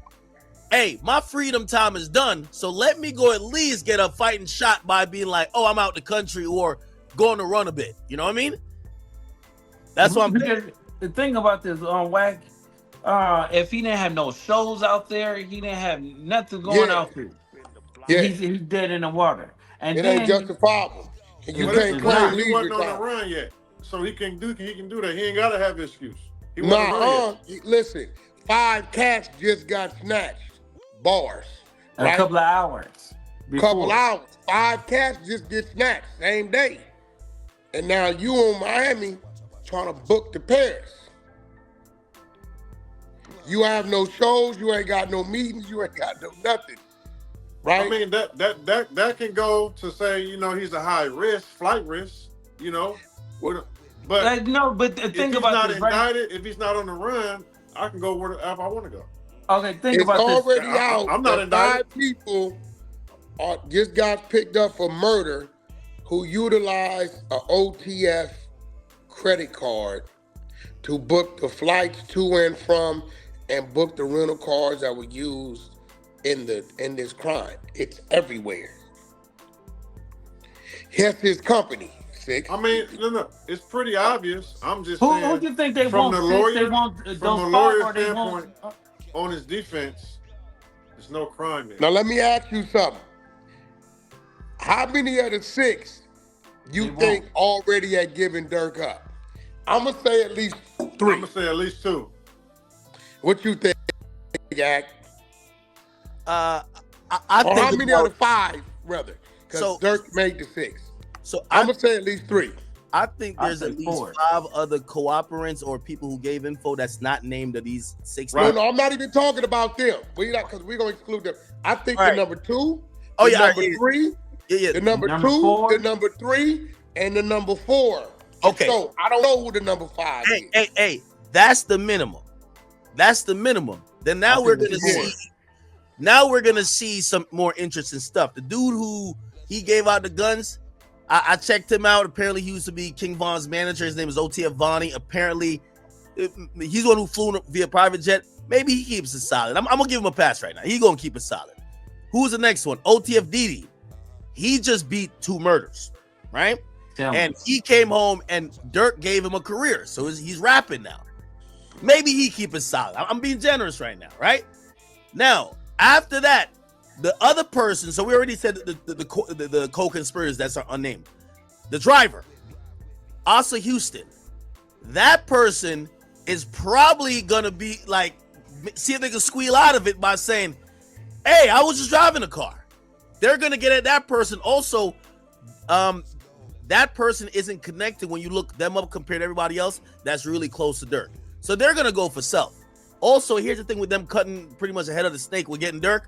Speaker 6: hey, my freedom time is done. So let me go at least get a fighting shot by being like, oh, I'm out the country or going to run a bit. You know what I mean? That's what I'm thinking.
Speaker 12: The thing about this on Wack, if he didn't have no shows out there, he didn't have nothing going out there.
Speaker 1: Yeah.
Speaker 12: He's dead in the water. And
Speaker 1: it
Speaker 12: then,
Speaker 1: ain't justifiable. And you can't claim
Speaker 8: he wasn't on the
Speaker 1: time.
Speaker 8: run yet. So he can do that. He ain't gotta have an excuse.
Speaker 1: Listen, 5 cats just got snatched. Bars.
Speaker 12: A couple of hours.
Speaker 1: Couple hours. 5 cats just get snatched same day. And now you in Miami trying to book the Paris. You have no shows, you ain't got no meetings, you ain't got no nothing. Right?
Speaker 8: I mean, that can go to say, he's a high risk, flight risk, But
Speaker 12: but think about this, right?
Speaker 8: If he's not on the run, I can go wherever I want to go.
Speaker 12: Okay, think about this.
Speaker 1: It's already out.
Speaker 8: I'm not indicted.
Speaker 1: 5 people just got picked up for murder who utilized an OTF credit card to book the flights to and from and book the rental cars that were used in this crime. It's everywhere. Here's his company. 6.
Speaker 8: I mean, no, it's pretty obvious. I'm just saying.
Speaker 12: Who do you think they
Speaker 8: from
Speaker 12: want?
Speaker 8: The lawyer,
Speaker 12: they want
Speaker 8: from
Speaker 12: those
Speaker 8: a lawyer
Speaker 12: or they
Speaker 8: standpoint,
Speaker 12: want,
Speaker 8: on his defense, there's no crime there.
Speaker 1: Now let me ask you something. How many of the 6 you think already had given Durk up? I'm gonna say at least 3.
Speaker 8: I'm gonna say at least 2.
Speaker 1: What you think, Jack?
Speaker 6: I think
Speaker 1: how many out of 5, rather? Because Durk made the 6.
Speaker 6: So
Speaker 1: I'm gonna say at least 3.
Speaker 6: I think there's at least 5 other cooperants or people who gave info that's not named of these 6.
Speaker 1: Right. No, I'm not even talking about them. Because we're gonna exclude them. I think the number 2, number 3, the number 2,
Speaker 12: 4.
Speaker 1: the number 3, and the number 4.
Speaker 6: Okay.
Speaker 1: So I don't know who the number 5 is.
Speaker 6: Hey, that's the minimum. That's the minimum. Then now we're gonna see. Now we're gonna see some more interesting stuff. The dude who he gave out the guns, I checked him out. Apparently, he used to be King Von's manager. His name is OTF Vonnie. Apparently, he's the one who flew via private jet. Maybe he keeps it solid. I'm gonna give him a pass right now. He's gonna keep it solid. Who's the next one? OTF Didi. He just beat 2 murders, right? And he came home and Durk gave him a career. So he's rapping now. Maybe he keep it solid. I'm being generous right now, right? Now, after that, the other person, so we already said the co-conspirators that's unnamed. The driver, Asa Houston. That person is probably gonna be like, see if they can squeal out of it by saying, hey, I was just driving a car. They're gonna get at that person. Also, that person isn't connected when you look them up compared to everybody else that's really close to Durk. So they're gonna go for self. Also, here's the thing with them cutting pretty much ahead of the snake with getting Durk.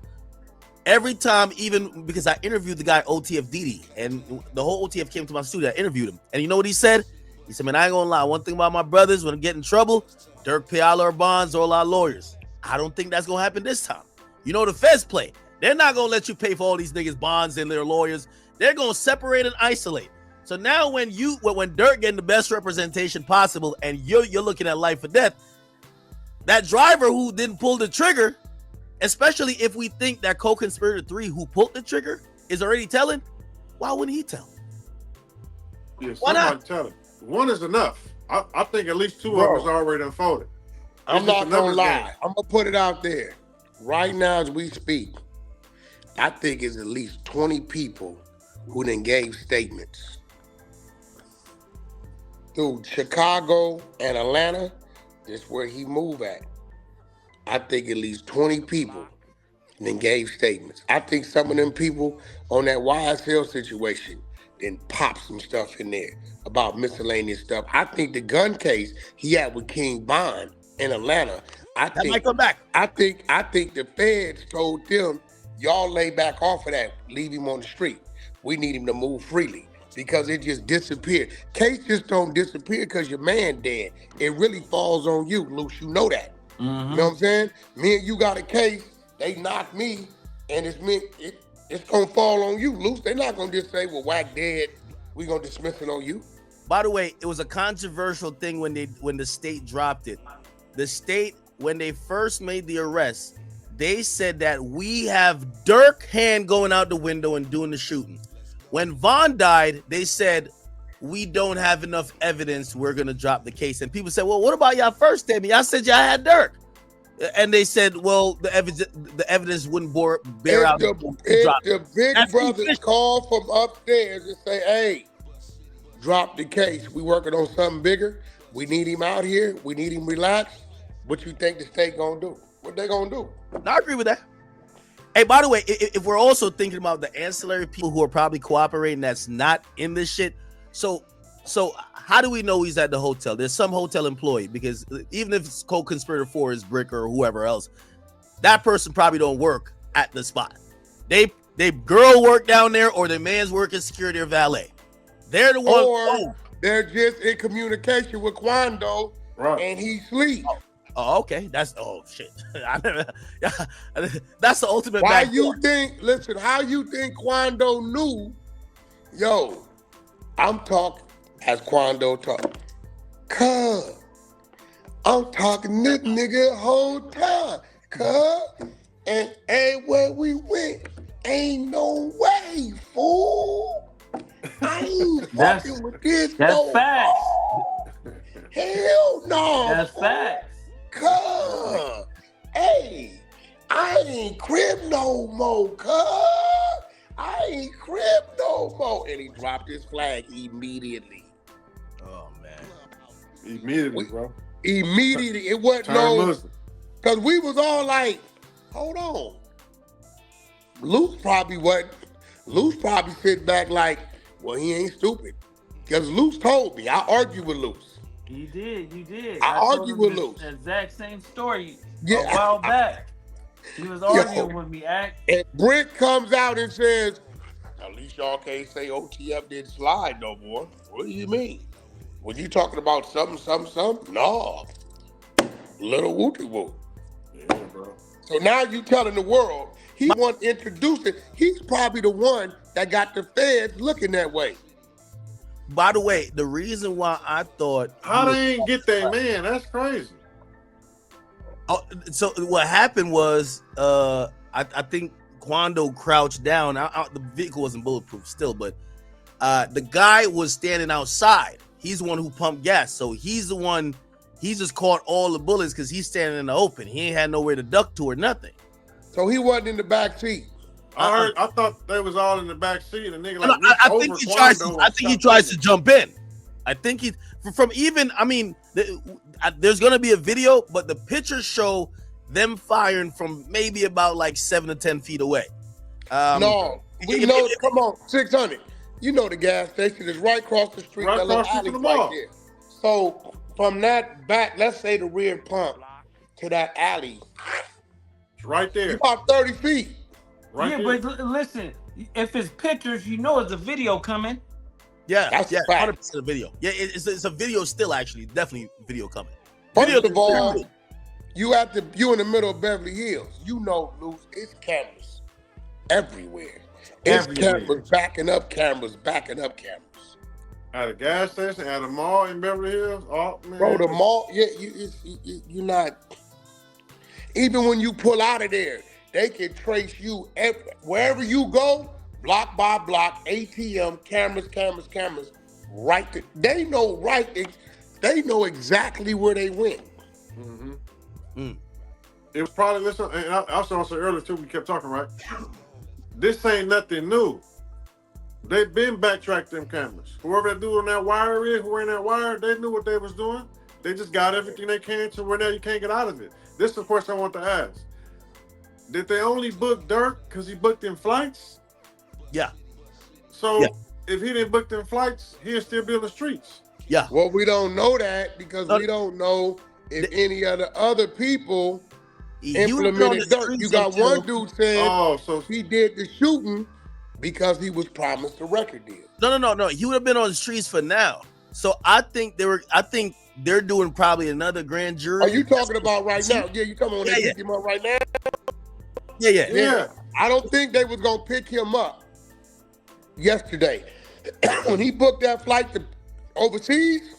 Speaker 6: Every time, even because I interviewed the guy OTF Didi, and the whole OTF came to my studio, I interviewed him. And you know what he said? He said, man, I ain't gonna lie. One thing about my brothers, when I get in trouble, Durk pay all our bonds, all our lawyers. I don't think that's gonna happen this time. You know the feds play. They're not gonna let you pay for all these niggas' bonds and their lawyers. They're gonna separate and isolate. So now when Durk getting the best representation possible and you're looking at life or death, that driver who didn't pull the trigger, especially if we think that co-conspirator 3 who pulled the trigger is already telling, why wouldn't he tell?
Speaker 8: Yeah, why not tell him? 1 is enough. I think at least 2 of them is already unfolded.
Speaker 1: I'm not gonna lie. I'm gonna put it out there. Right now as we speak, I think it's at least 20 people who then gave statements. Through Chicago and Atlanta, that's where he moved at. I think at least 20 people then gave statements. I think some of them people on that YSL situation then popped some stuff in there about miscellaneous stuff. I think the gun case he had with King Von in Atlanta,
Speaker 6: that might come back.
Speaker 1: I think the feds told them, y'all lay back off of that. Leave him on the street. We need him to move freely because it just disappeared. Case just don't disappear because your man dead. It really falls on you, Luce. You know that. You know what I'm saying? Me and you got a case. They knocked me, and it's gonna fall on you, Luce. They're not gonna just say, "Well, Wack dead. We gonna dismiss it on you."
Speaker 6: By the way, it was a controversial thing when the state dropped it. The state, when they first made the arrest, they said that we have Durk hand going out the window and doing the shooting. When Vaughn died, they said we don't have enough evidence. We're gonna drop the case. And people said, "Well, what about y'all first statement? Y'all said y'all had Durk." And they said, "Well, the evidence wouldn't bear out."
Speaker 1: If the big brothers call from upstairs and say, "Hey, drop the case. We working on something bigger. We need him out here. We need him relaxed." What you think the state gonna do? What they gonna do?
Speaker 6: I agree with that. Hey, by the way, if we're also thinking about the ancillary people who are probably cooperating that's not in this shit, so how do we know he's at the hotel? There's some hotel employee, because even if it's co-conspirator 4 is Bricc or whoever else, that person probably don't work at the spot. They girl work down there, or their man's work as security or valet. They're the one.
Speaker 1: Or they're just in communication with Quando, and he sleeps.
Speaker 6: Oh, okay. That's shit. That's the ultimate.
Speaker 1: Why you think? Listen, how you think Quando knew? Yo, I'm talking as Quando talk. Cuz I'm talking this nigga whole time. Cuz and everywhere we went, ain't no way, fool. I ain't fucking with this.
Speaker 12: That's facts.
Speaker 1: Hell no.
Speaker 12: That's facts.
Speaker 1: Cuz, hey, I ain't crib no more, cuz. I ain't crib no more. And he dropped his flag immediately.
Speaker 6: Oh, man.
Speaker 8: Immediately, bro.
Speaker 1: Immediately. It wasn't no, because we was all like, hold on. Luce probably sit back like, well, he ain't stupid. Because Luce told me. I argued with Luce.
Speaker 12: You did.
Speaker 1: I argued with Luce.
Speaker 12: The exact same story a while back. He was arguing with me.
Speaker 1: And Bricc comes out and says, at least y'all can't say OTF didn't slide no more. What do you mean? When you talking about something? No. Little wooty woo.
Speaker 8: Yeah, bro.
Speaker 1: So now you telling the world he want to introduce it. He's probably the one that got the feds looking that way.
Speaker 6: By the way, the reason why I thought
Speaker 8: how they ain't get that man, that's crazy.
Speaker 6: Oh, so what happened was, I think Quando crouched down. The vehicle wasn't bulletproof still, but the guy was standing outside. He's the one who pumped gas, so he's the one. He just caught all the bullets because he's standing in the open. He ain't had nowhere to duck to or nothing.
Speaker 1: So he wasn't in the back seat.
Speaker 8: I thought they was all in the back seat. And nigga, like,
Speaker 6: I think he tries to jump in. I think he from even. I mean, there's gonna be a video, but the pictures show them firing from maybe about like 7 to 10 feet away.
Speaker 1: No, we know. Come on, 600. You know the gas station is right across the street. That little alley right there. So from that back, let's say the rear pump to that alley,
Speaker 8: it's right there.
Speaker 1: It's about 30 feet.
Speaker 12: Right there. But listen, if it's pictures, you know it's a video coming.
Speaker 6: Yeah, that's 100% a video. Yeah, it's a video still, actually. Definitely video coming.
Speaker 1: First of all, you in the middle of Beverly Hills. You know, Luce, it's cameras everywhere. It's cameras backing up cameras.
Speaker 8: At a gas station, at a mall in Beverly Hills. Oh man,
Speaker 1: bro, the mall. Yeah, you're not. Even when you pull out of there, they can trace you wherever you go, block by block, ATM, cameras, right there. They know exactly where they went.
Speaker 8: Mm-hmm. It was probably, listen, and I also said earlier too, we kept talking, right? This ain't nothing new. They've been backtracked them cameras. Whoever that dude on that wire is, who in that wire, they knew what they was doing. They just got everything they can to where now you can't get out of it. This is the question I want to ask. Did they only book Durk because he booked in flights?
Speaker 6: Yeah.
Speaker 8: So if he didn't book them flights, he'd still be on the streets.
Speaker 6: Yeah.
Speaker 1: Well, we don't know that because we don't know if any of the other people implemented Durk. You got one dude saying
Speaker 8: so
Speaker 1: he did the shooting because he was promised a record deal.
Speaker 6: No. He would have been on the streets for now. So I think they're doing probably another grand jury.
Speaker 1: Are you talking about right now? Yeah, you talking about when they pick him up right now?
Speaker 6: Yeah.
Speaker 1: I don't think they was gonna pick him up yesterday. When he booked that flight to overseas,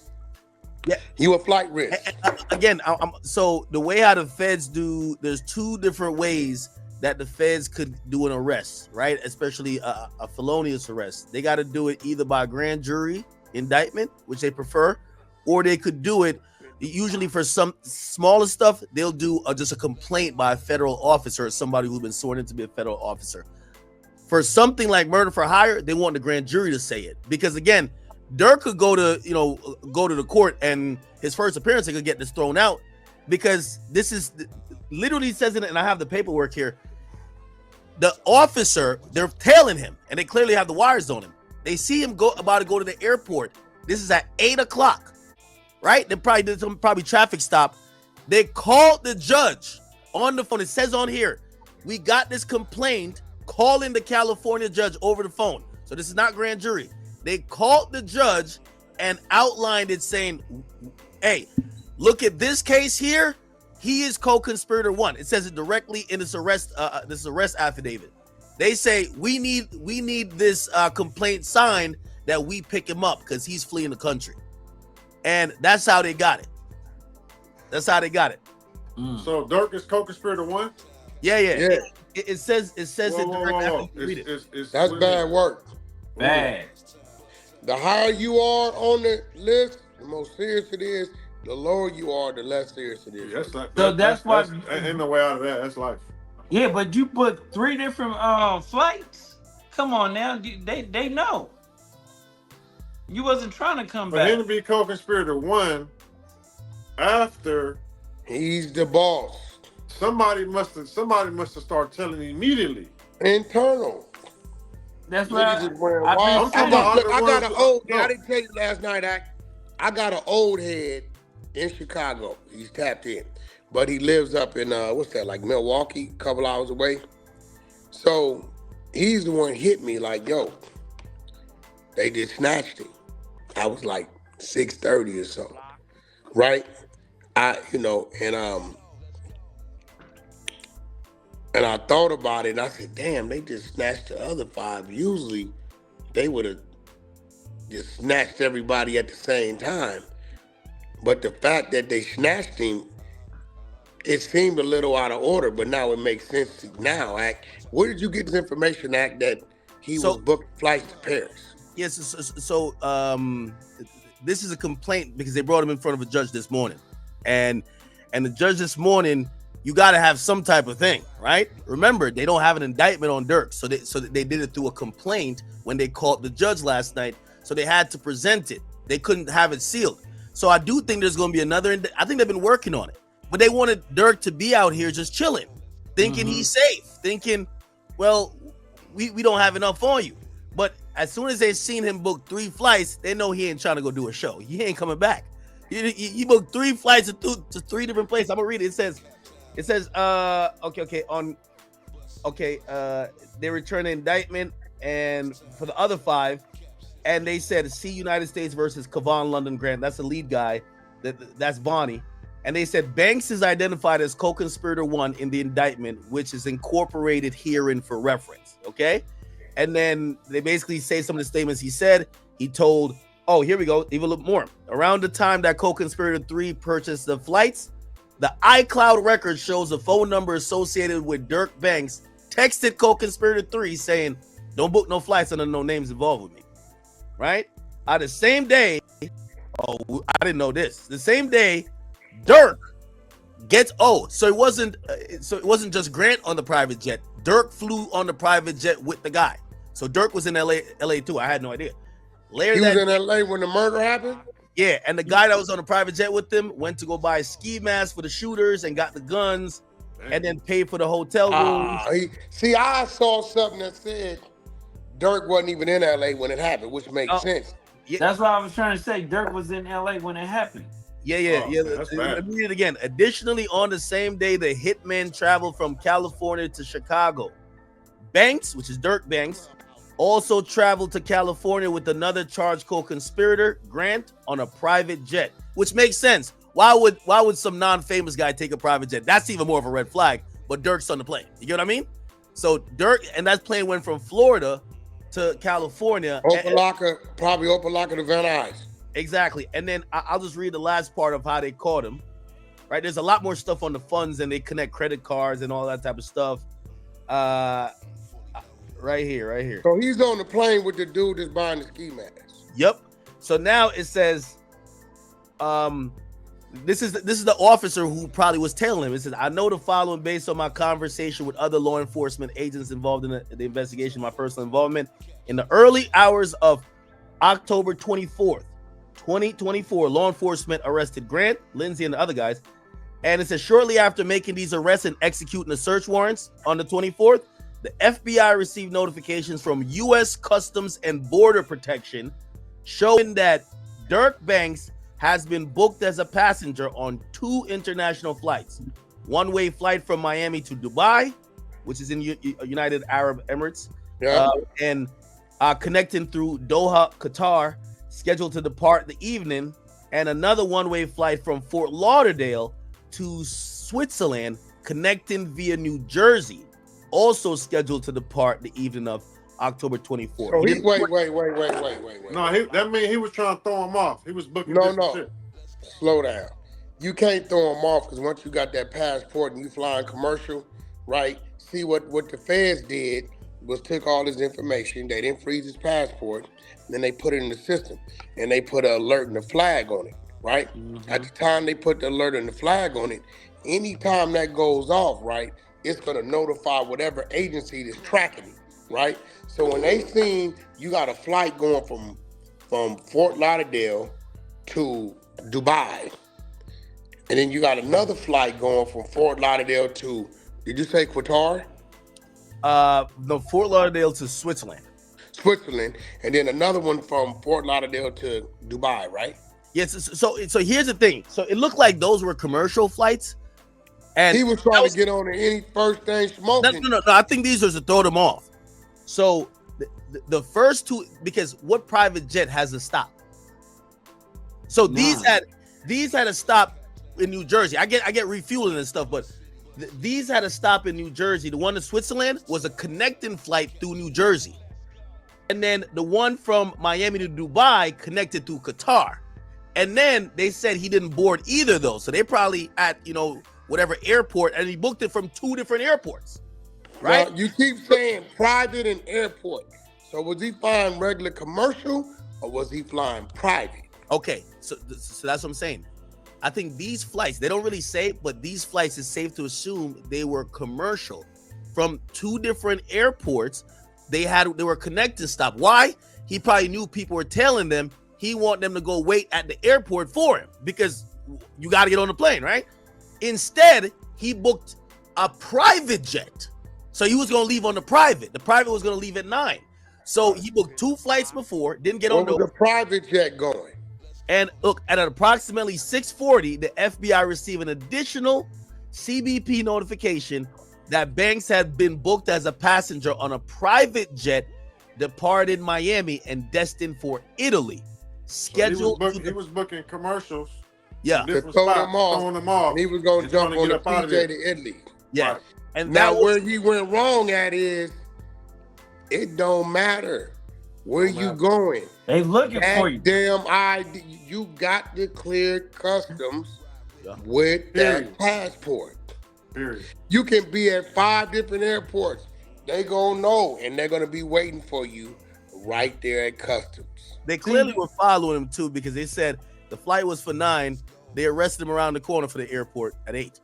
Speaker 1: he was flight risk.
Speaker 6: Again, so the way how the feds do, there's two different ways that the feds could do an arrest, right? Especially a felonious arrest. They got to do it either by grand jury indictment, which they prefer, or they could do it usually for some smaller stuff. They'll do just a complaint by a federal officer or somebody who's been sworn in to be a federal officer. For something like murder for hire, they want the grand jury to say it, because again, Durk could go to the court and his first appearance they could get this thrown out, because this is literally says it, and I have the paperwork here. The officer, they're tailing him, and they clearly have the wires on him. They see him about to go to the airport. This is at 8:00, right? They probably did some traffic stop. They called the judge on the phone. It says on here, we got this complaint, calling the California judge over the phone. So this is not grand jury. They called the judge and outlined it, saying, hey, look at this case here. He is co-conspirator 1. It says it directly in this arrest affidavit. They say we need this complaint signed that we pick him up because he's fleeing the country. And that's how they got it.
Speaker 8: So Durk is co-conspirator 1?
Speaker 6: Yeah. It says
Speaker 8: whoa.
Speaker 1: That's bad work.
Speaker 12: Bad.
Speaker 1: The higher you are on the list, the more serious it is. The lower you are, the less serious it is.
Speaker 12: That's why
Speaker 8: ain't no way out of that. That's life.
Speaker 12: Yeah, but you put 3 different flights. Come on now, they know. You wasn't trying to come back.
Speaker 8: For him to be co-conspirator 1, after
Speaker 1: he's the boss.
Speaker 8: Somebody must have started telling him immediately.
Speaker 1: Internal.
Speaker 12: That's right. I
Speaker 1: got an old. I didn't tell you last night. I got an old head in Chicago. He's tapped in, but he lives up in like Milwaukee, a couple hours away. So he's the one hit me like, yo, they just snatched him. I was like 6:30 or so, right? And I thought about it, and I said, damn, they just snatched the other 5. Usually, they would have just snatched everybody at the same time. But the fact that they snatched him, it seemed a little out of order, but now it makes sense now, Act. Where did you get this information, Act, that he was booked flights to Paris?
Speaker 6: Yes, so this is a complaint because they brought him in front of a judge this morning. And the judge this morning, you got to have some type of thing, right? Remember, they don't have an indictment on Durk, so they did it through a complaint when they called the judge last night, so they had to present it. They couldn't have it sealed. So I do think there's going to be another. I think they've been working on it, but they wanted Durk to be out here just chilling, thinking he's safe, thinking, well, we don't have enough on you. But as soon as they seen him book 3 flights, they know he ain't trying to go do a show. He ain't coming back. He booked 3 flights to 3 different places. I'm gonna read it. It says, they returned the indictment, and for the other 5, and they said, see United States versus Kevon London Grant. That's the lead guy. That's Bonnie. And they said Banks is identified as co-conspirator 1 in the indictment, which is incorporated herein for reference. Okay. And then they basically say some of the statements he said. He told, here we go, even a little more. Around the time that co-conspirator 3 purchased the flights, the iCloud record shows a phone number associated with Durk Banks texted co-conspirator 3 saying, don't book no flights under no names involved with me. Right? The same day, I didn't know this. The same day, Durk gets so it wasn't just Grant on the private jet. Durk flew on the private jet with the guy. So Durk was in LA too. I had no idea.
Speaker 1: He was in LA when the murder happened?
Speaker 6: Yeah, and the guy that was on the private jet with him went to go buy a ski mask for the shooters and got the guns and then paid for the hotel room.
Speaker 1: I saw something that said Durk wasn't even in LA when it happened, which makes sense.
Speaker 12: Yeah. That's what I was trying to say. Durk was in LA when it happened.
Speaker 6: Yeah.
Speaker 8: That's
Speaker 6: Let
Speaker 8: bad.
Speaker 6: me read it again. Additionally, on the same day, the hitman traveled from California to Chicago. Banks, which is Durk Banks, also traveled to California with another charged co-conspirator, Grant, on a private jet, which makes sense. Why would some non-famous guy take a private jet? That's even more of a red flag. But Durk's on the plane. You get what I mean? So Durk, and that plane went from Florida to California.
Speaker 1: Probably Opalaka to Van Nuys.
Speaker 6: Exactly. And then I'll just read the last part of how they caught him. Right? There's a lot more stuff on the funds, and they connect credit cards and all that type of stuff. Right here.
Speaker 1: So he's on the plane with the dude that's buying the ski masks.
Speaker 6: Yep. So now it says, this is the officer who probably was telling him. It says, I know the following based on my conversation with other law enforcement agents involved in the investigation, my personal involvement. In the early hours of October 24th, 2024, law enforcement arrested Grant, Lindsay, and the other guys. And it says, shortly after making these arrests and executing the search warrants on the 24th, the FBI received notifications from U.S. Customs and Border Protection showing that Durk Banks has been booked as a passenger on 2 international flights. One-way flight from Miami to Dubai, which is in United Arab Emirates, and connecting through Doha, Qatar, scheduled to depart the evening, and another one-way flight from Fort Lauderdale to Switzerland, connecting via New Jersey, also scheduled to depart the evening of October 24th.
Speaker 1: So wait.
Speaker 8: No, that means he was trying to throw him off. He was booking shit.
Speaker 1: Slow down. You can't throw him off because once you got that passport and you flying commercial, right? See what the feds did was took all his information. They didn't freeze his passport. Then they put it in the system and they put an alert and a flag on it, right? Mm-hmm. At the time they put the alert and the flag on it, anytime that goes off, right, it's going to notify whatever agency that's tracking it, right? So when they seen you got a flight going from Fort Lauderdale to Dubai, and then you got another flight going from Fort Lauderdale to, did you say Qatar?
Speaker 6: No, Fort Lauderdale to Switzerland,
Speaker 1: and then another one from Fort Lauderdale to Dubai, right?
Speaker 6: Yes. So here's the thing. So it looked like those were commercial flights, and
Speaker 1: he was trying to get on any first thing smoking.
Speaker 6: No. I think these are to throw them off. So the first 2, because what private jet has a stop? So these had a stop in New Jersey. I get refueling and stuff, but these had a stop in New Jersey. The one in Switzerland was a connecting flight through New Jersey. And then the one from Miami to Dubai connected through Qatar. And then they said he didn't board either of those. So they probably at, whatever airport, and he booked it from 2 different airports, right?
Speaker 1: Well, you keep saying private and airport. So was he flying regular commercial or was he flying private?
Speaker 6: Okay, so that's what I'm saying. I think these flights, they don't really say, but these flights is safe to assume they were commercial from 2 different airports. They were connected stop. Why? He probably knew people were telling them he want them to go wait at the airport for him because you got to get on the plane, right? Instead, he booked a private jet. So he was going to leave on the private. The private was going to leave at 9. So he booked 2 flights before, didn't get on
Speaker 1: the private jet going.
Speaker 6: And look, at approximately 6:40, the FBI received an additional CBP notification that Banks had been booked as a passenger on a private jet departed Miami and destined for Italy. Scheduled.
Speaker 8: So he was booking commercials.
Speaker 6: Yeah.
Speaker 8: Throwing them off.
Speaker 1: And he was going to jump on the PJ to Italy.
Speaker 6: Yeah.
Speaker 1: Right.
Speaker 6: And
Speaker 1: now where he went wrong at is, it don't matter where you going.
Speaker 12: They looking for you.
Speaker 1: Damn ID, you got to clear customs with that passport.
Speaker 8: Period.
Speaker 1: You can be at 5 different airports. They gonna know, and they're gonna be waiting for you right there at customs.
Speaker 6: They clearly were following him too, because they said the flight was for 9. They arrested him around the corner for the airport at 8.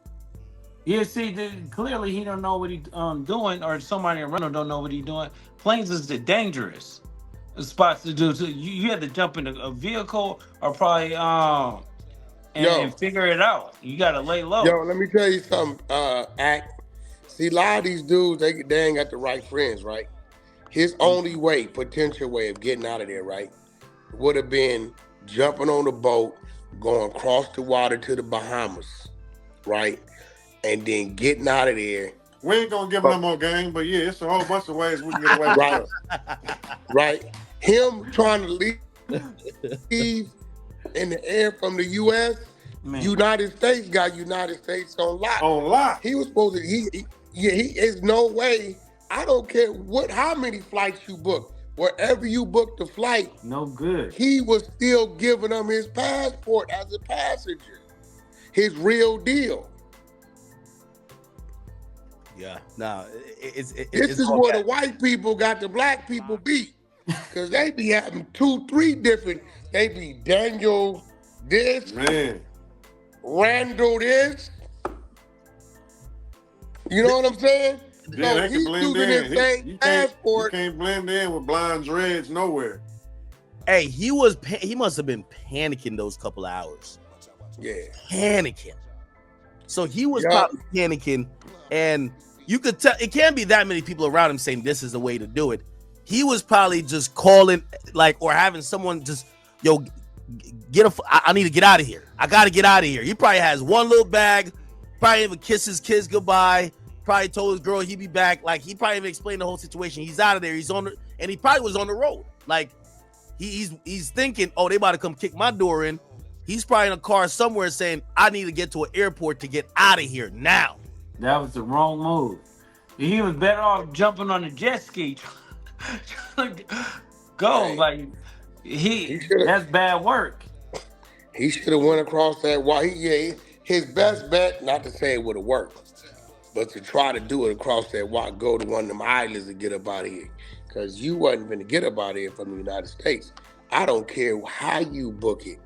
Speaker 12: Yeah, see, clearly he don't know what he's doing, or somebody around him don't know what he's doing. Planes is the dangerous spots to do. So you had to jump in a vehicle or probably and figure it out. You got to lay low.
Speaker 1: Yo, let me tell you something, Act. See, a lot of these dudes, they ain't got the right friends, right? His only potential way of getting out of there, right, would have been jumping on the boat, going across the water to the Bahamas, right? And then getting out of there.
Speaker 8: We ain't gonna give him no more game, but yeah, it's a whole bunch of ways we can get away with
Speaker 1: right,
Speaker 8: stuff.
Speaker 1: right. Him trying to leave in the air from the U.S.
Speaker 12: Man.
Speaker 1: United States got United States on lock.
Speaker 8: On lock.
Speaker 1: He was supposed to. He is no way. I don't care how many flights you book. Wherever you booked the flight,
Speaker 12: no good.
Speaker 1: He was still giving him his passport as a passenger, his real deal.
Speaker 6: Yeah, no,
Speaker 1: this is where the white people got the black people beat, because they be having 2, 3 different. They be Daniel this,
Speaker 8: man,
Speaker 1: Randall this. You know what I'm saying?
Speaker 8: Yeah,
Speaker 1: so
Speaker 8: they can blend in. You can't blend in with blind dreads nowhere.
Speaker 6: Hey, he must have been panicking those couple of hours.
Speaker 1: Yeah,
Speaker 6: panicking. So he was probably panicking, and you could tell it can't be that many people around him saying this is the way to do it. He was probably just calling, or having someone just, yo, I need to get out of here. I got to get out of here. He probably has one little bag, probably even kissed his kids goodbye, probably told his girl he'd be back. He probably even explained the whole situation. He's out of there. And he probably was on the road. He's thinking, oh, they about to come kick my door in. He's probably in a car somewhere saying, I need to get to an airport to get out of here now.
Speaker 12: That was the wrong move. He was better off jumping on a jet ski. Go, that's bad work.
Speaker 1: He should have went across that wall. His best bet, not to say it would have worked, but to try to do it across that wall, go to one of them islands and get up out of here. Because you wasn't going to get up out of here from the United States. I don't care how you book it.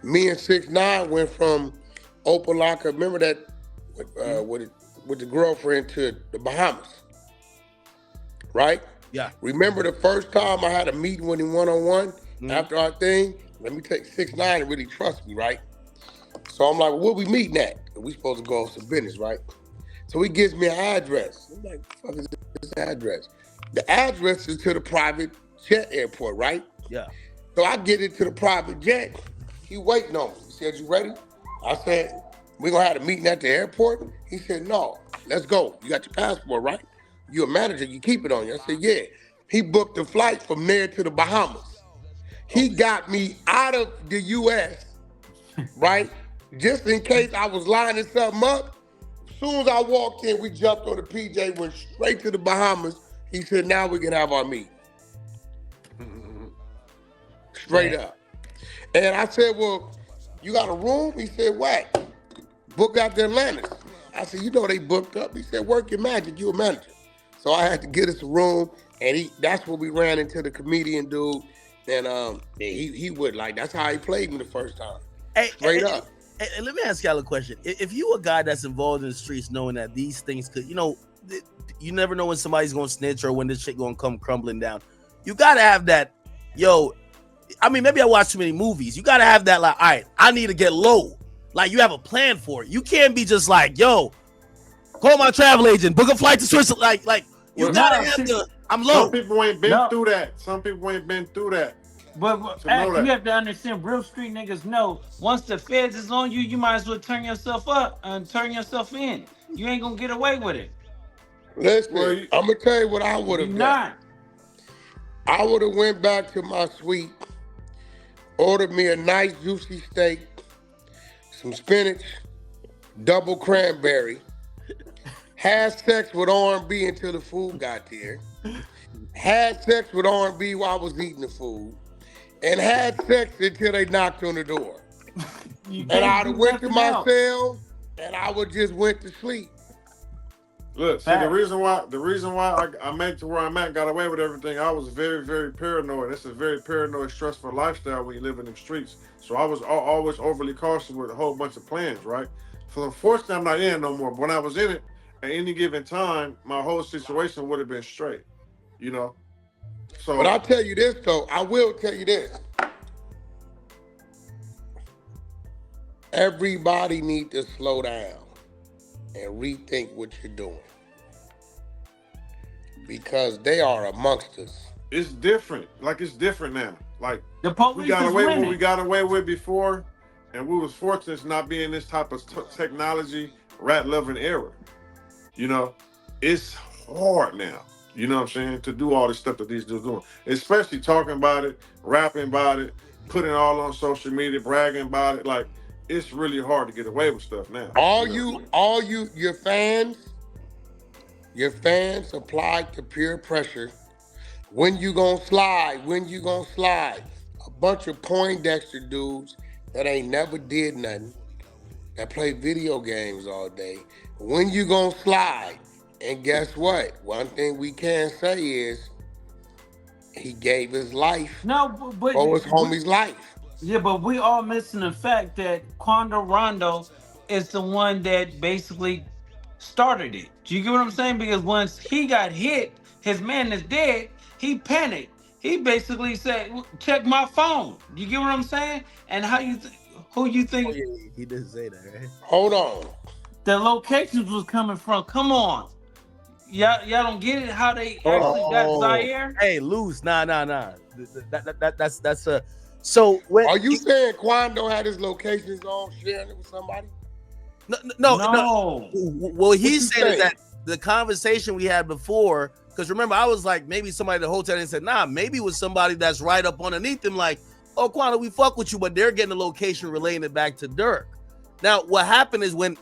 Speaker 1: Me and 6ix9ine went from Opalaka, remember that, with the girlfriend, to the Bahamas, right?
Speaker 6: Yeah.
Speaker 1: Remember the first time I had a meeting with him one-on-one after our thing? Let me take 6ix9ine and really trust me, right? So I'm like, well, where we meeting at? And we supposed to go on some business, right? So he gives me an address. I'm like, what the fuck is this address? The address is to the private jet airport, right?
Speaker 6: Yeah.
Speaker 1: So I get into the private jet. He waiting on me. He said, you ready? I said, we gonna have a meeting at the airport? He said, no, let's go. You got your passport, right? You a manager, you keep it on you. I said, yeah. He booked a flight from there to the Bahamas. He got me out of the U.S., right? Just in case I was lining something up. As soon as I walked in, we jumped on the PJ, went straight to the Bahamas. He said, now we can have our meeting. Straight up. And I said, well, you got a room? He said, Wack, book out the Atlantis. I said, you know they booked up. He said, work your magic, you a manager. So I had to get us a room, and that's where we ran into the comedian dude. And he would, that's how he played me the first time. Straight up.
Speaker 6: Hey, let me ask y'all a question. If you a guy that's involved in the streets, knowing that these things could, you never know when somebody's gonna snitch or when this shit gonna come crumbling down. You gotta have that, maybe I watch too many movies. You gotta have that, all right, I need to get low. You have a plan for it. You can't be just call my travel agent, book a flight to Switzerland. You gotta have I'm low.
Speaker 8: Some people ain't been through that. Some people ain't been through that.
Speaker 12: But you have to understand, real street niggas know once the feds is on you, you might as well turn yourself up and turn yourself in. You ain't gonna get away with it.
Speaker 1: Listen, I'm gonna tell you what I would have done. I would have went back to my suite, ordered me a nice juicy steak, some spinach, double cranberry, had sex with R&B until the food got there, had sex with R&B while I was eating the food, and had sex until they knocked on the door. And I'd have went to my cell, and I would just went to sleep.
Speaker 8: Look, see, the reason why I made it to where I'm at, got away with everything, I was very, very paranoid. It's a very paranoid, stressful lifestyle when you live in the streets. So I was always overly cautious with a whole bunch of plans, right? So unfortunately, I'm not in it no more. But when I was in it, at any given time, my whole situation would have been straight, So,
Speaker 1: but I'll tell you this, though. I will tell you this. Everybody needs to slow down and rethink what you're doing, because they are amongst us.
Speaker 8: It's different. It's different now.
Speaker 12: The police
Speaker 8: we got away with what we got away with before. And we was fortunate to not be in this type of technology rat-loving era. You know, it's hard now. You know what I'm saying? To do all this stuff that these dudes doing, especially talking about it, rapping about it, putting it all on social media, bragging about it. Like, it's really hard to get away with stuff now.
Speaker 1: Your fans applied to peer pressure. When you gonna slide? When you gonna slide? A bunch of Poindexter dudes that ain't never did nothing, that play video games all day. When you gonna slide? And guess what? One thing we can say is he gave his life for his homie's life.
Speaker 12: Yeah, but we all missing the fact that Quando Rondo is the one that basically started it. Do you get what I'm saying? Because once he got hit, his man is dead, he panicked. He basically said, check my phone. You get what I'm saying? And who you think?
Speaker 6: Oh, yeah, he didn't say that, right?
Speaker 1: Hold on.
Speaker 12: The locations was coming from. Come on. Y'all don't get it how they actually got Zaire?
Speaker 6: Hey, Luce, nah. That's a. So when
Speaker 1: are you saying Quando had his locations on sharing it with somebody?
Speaker 6: No. What he's saying is that the conversation we had before, because remember, I was like, maybe somebody at the hotel and said, nah, maybe it was somebody that's right up underneath him, like, oh, Quando, we fuck with you, but they're getting the location relating it back to Durk. Now, what happened is when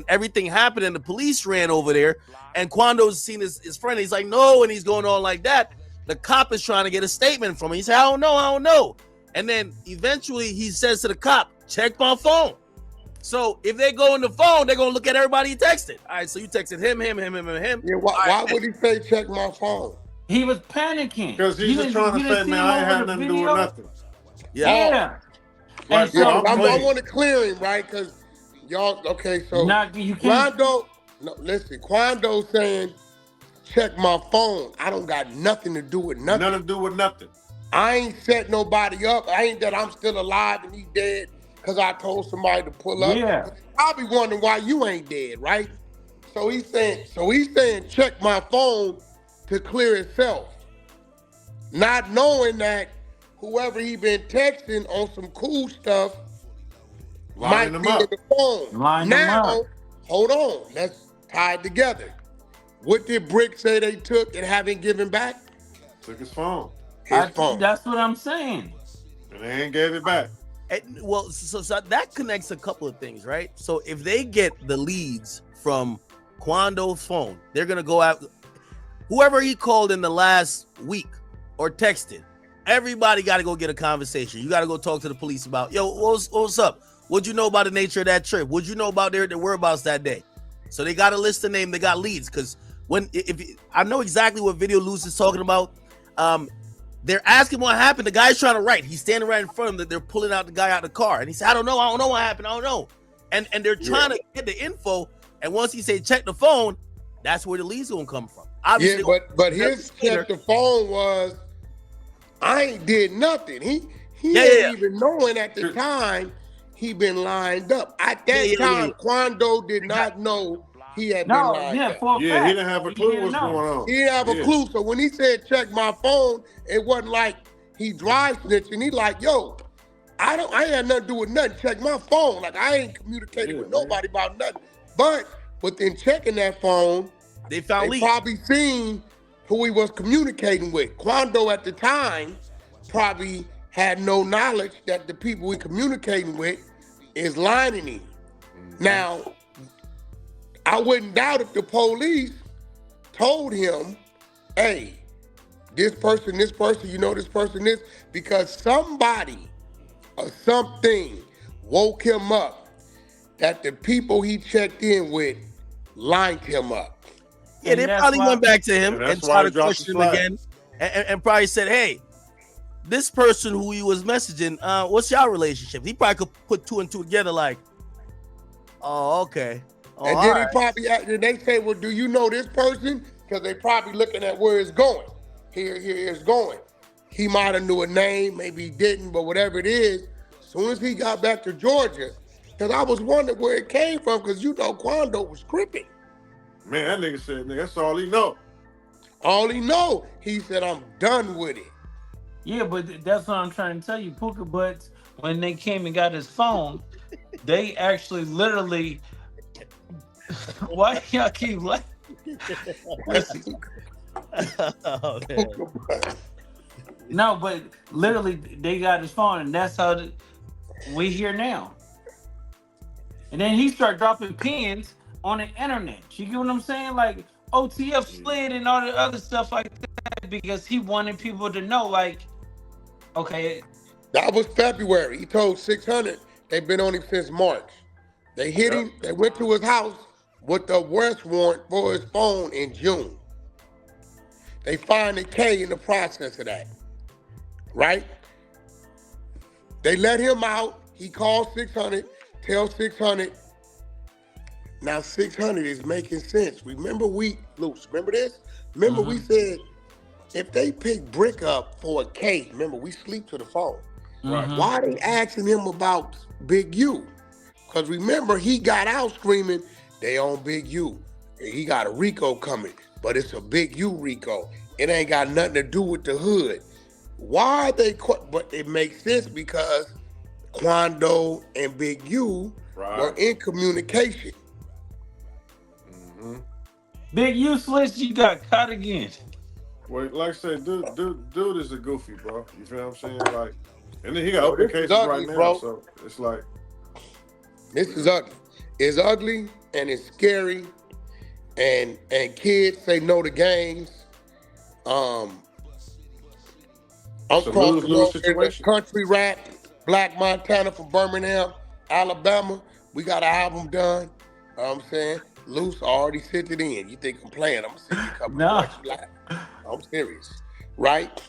Speaker 6: everything happened and the police ran over there and Quando's seen his friend, he's like, no, and he's going on like that. The cop is trying to get a statement from him. He said, I don't know. And then eventually he says to the cop, check my phone. So if they go in the phone, they're going to look at everybody he texted. All right, so you texted him.
Speaker 1: Yeah, why would he say check my phone?
Speaker 12: He was panicking.
Speaker 8: Because he's just trying to say, man, I ain't had nothing to do with nothing.
Speaker 12: Yeah.
Speaker 1: Right, so I want to clear him, right? Because y'all, okay, so Quando saying, check my phone. I don't got nothing to do with nothing.
Speaker 8: Nothing to do with nothing.
Speaker 1: I ain't set nobody up. I ain't that I'm still alive and he dead because I told somebody to pull up.
Speaker 12: Yeah.
Speaker 1: I'll be wondering why you ain't dead, right? So he's saying check my phone to clear itself. Not knowing that whoever he been texting on some cool stuff might be in the phone. Now, hold on. Let's tie it together. What did Bricc say they took and haven't given back?
Speaker 8: Took his phone.
Speaker 1: His phone.
Speaker 12: That's what I'm saying.
Speaker 8: And they ain't gave it back.
Speaker 6: Well, so that connects a couple of things, right? So if they get the leads from Quando's phone, they're going to go out. Whoever he called in the last week or texted, everybody got to go get a conversation. You got to go talk to the police about, yo, what's up? What'd you know about the nature of that trip? What'd you know about their whereabouts that day? So they got a list of names. They got leads. Because if I know exactly what video Luce is talking about. They're asking what happened. The guy's trying to write. He's standing right in front of them. They're pulling out the guy out of the car. And he said, I don't know what happened. I don't know. And they're trying to get the info. And once he said, check the phone, that's where the lead's going to come from. Obviously,
Speaker 1: yeah, but his check the phone was, I ain't did nothing. He ain't even knowing at the time he been lined up. At that time, Quando did not know he had been lined up.
Speaker 8: He didn't have a clue what's going on.
Speaker 1: He didn't have a clue. So when he said check my phone, it wasn't like he dry snitching. He like, yo, I ain't had nothing to do with nothing. Check my phone. Like I ain't communicating with nobody about nothing. But within checking that phone,
Speaker 6: they
Speaker 1: probably seen who he was communicating with. Quando at the time probably had no knowledge that the people we communicating with is lying him. Now, I wouldn't doubt if the police told him, hey, this person, you know this person, this, because somebody or something woke him up that the people he checked in with lined him up.
Speaker 6: Yeah, they probably went back to him and tried to question him again and probably said, hey, this person who he was messaging, what's your relationship? He probably could put two and two together like, oh, okay. Oh,
Speaker 1: and then he probably, they say, well, do you know this person? Because they probably looking at where it's going. Here it's going. He might have knew a name, maybe he didn't, but whatever it is, as soon as he got back to Georgia, because I was wondering where it came from, because you know Quando was cripping.
Speaker 8: Man, that nigga said, nigga, that's all he know.
Speaker 1: All he know, he said, I'm done with it.
Speaker 12: Yeah, but that's what I'm trying to tell you. Puka Butts, when they came and got his phone, They actually literally. Why y'all keep laughing? Listen.
Speaker 6: Oh, man.
Speaker 12: No, but literally, they got his phone, and that's how we here now. And then he started dropping pins on the internet. You get what I'm saying? Like OTF slid and all the other stuff like that because he wanted people to know, like, okay.
Speaker 1: That was February. He told 600 they've been on him since March. They hit him. They went to his house with the arrest warrant for his phone in June. They find a K in the process of that, right? They let him out. He called 600, tells 600. Now 600 is making sense. Remember Luce, remember this? Remember we said, if they pick Bricc up for a K, remember we sleep to the phone. Why are they asking him about Big U? Because remember, he got out screaming, they on Big U. He got a RICO coming, but it's a Big U RICO. It ain't got nothing to do with the hood. Why they, but it makes sense because Quando and Big U were in communication.
Speaker 12: Big useless, you got caught again.
Speaker 8: Well, like I said, dude is a goofy, bro. You feel what I'm saying? Like, and then he got open cases ugly, right now, bro. So it's like
Speaker 1: this is ugly. It's ugly and it's scary, and kids say no to games. I'm crossing over country rap, Black Montana from Birmingham, Alabama. We got an album done. You know what I'm saying? Luce already sent it in. You think I'm playing? I'm gonna send you a couple of live. I'm serious, right?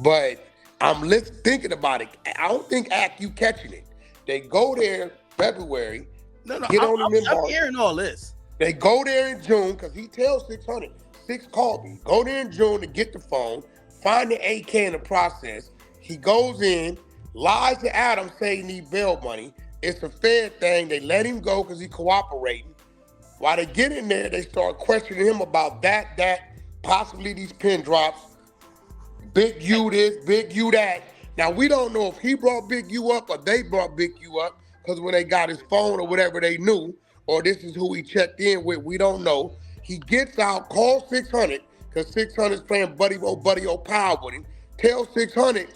Speaker 1: But I'm thinking about it. I don't think you catching it. They go there February.
Speaker 6: No,
Speaker 1: get on
Speaker 6: I'm hearing all this.
Speaker 1: They go there in June because he tells 600. 6 called me. Go there in June to get the phone, find the AK in the process. He goes in, lies to Adam, say he need bail money. It's a fair thing. They let him go because he cooperating. While they get in there, they start questioning him about that, possibly these pin drops. Big U this, Big U that. Now, we don't know if he brought Big U up or they brought Big U up because when they got his phone or whatever they knew, or this is who he checked in with, we don't know. He gets out, calls 600 because 600 is playing buddy power with him. Tells 600,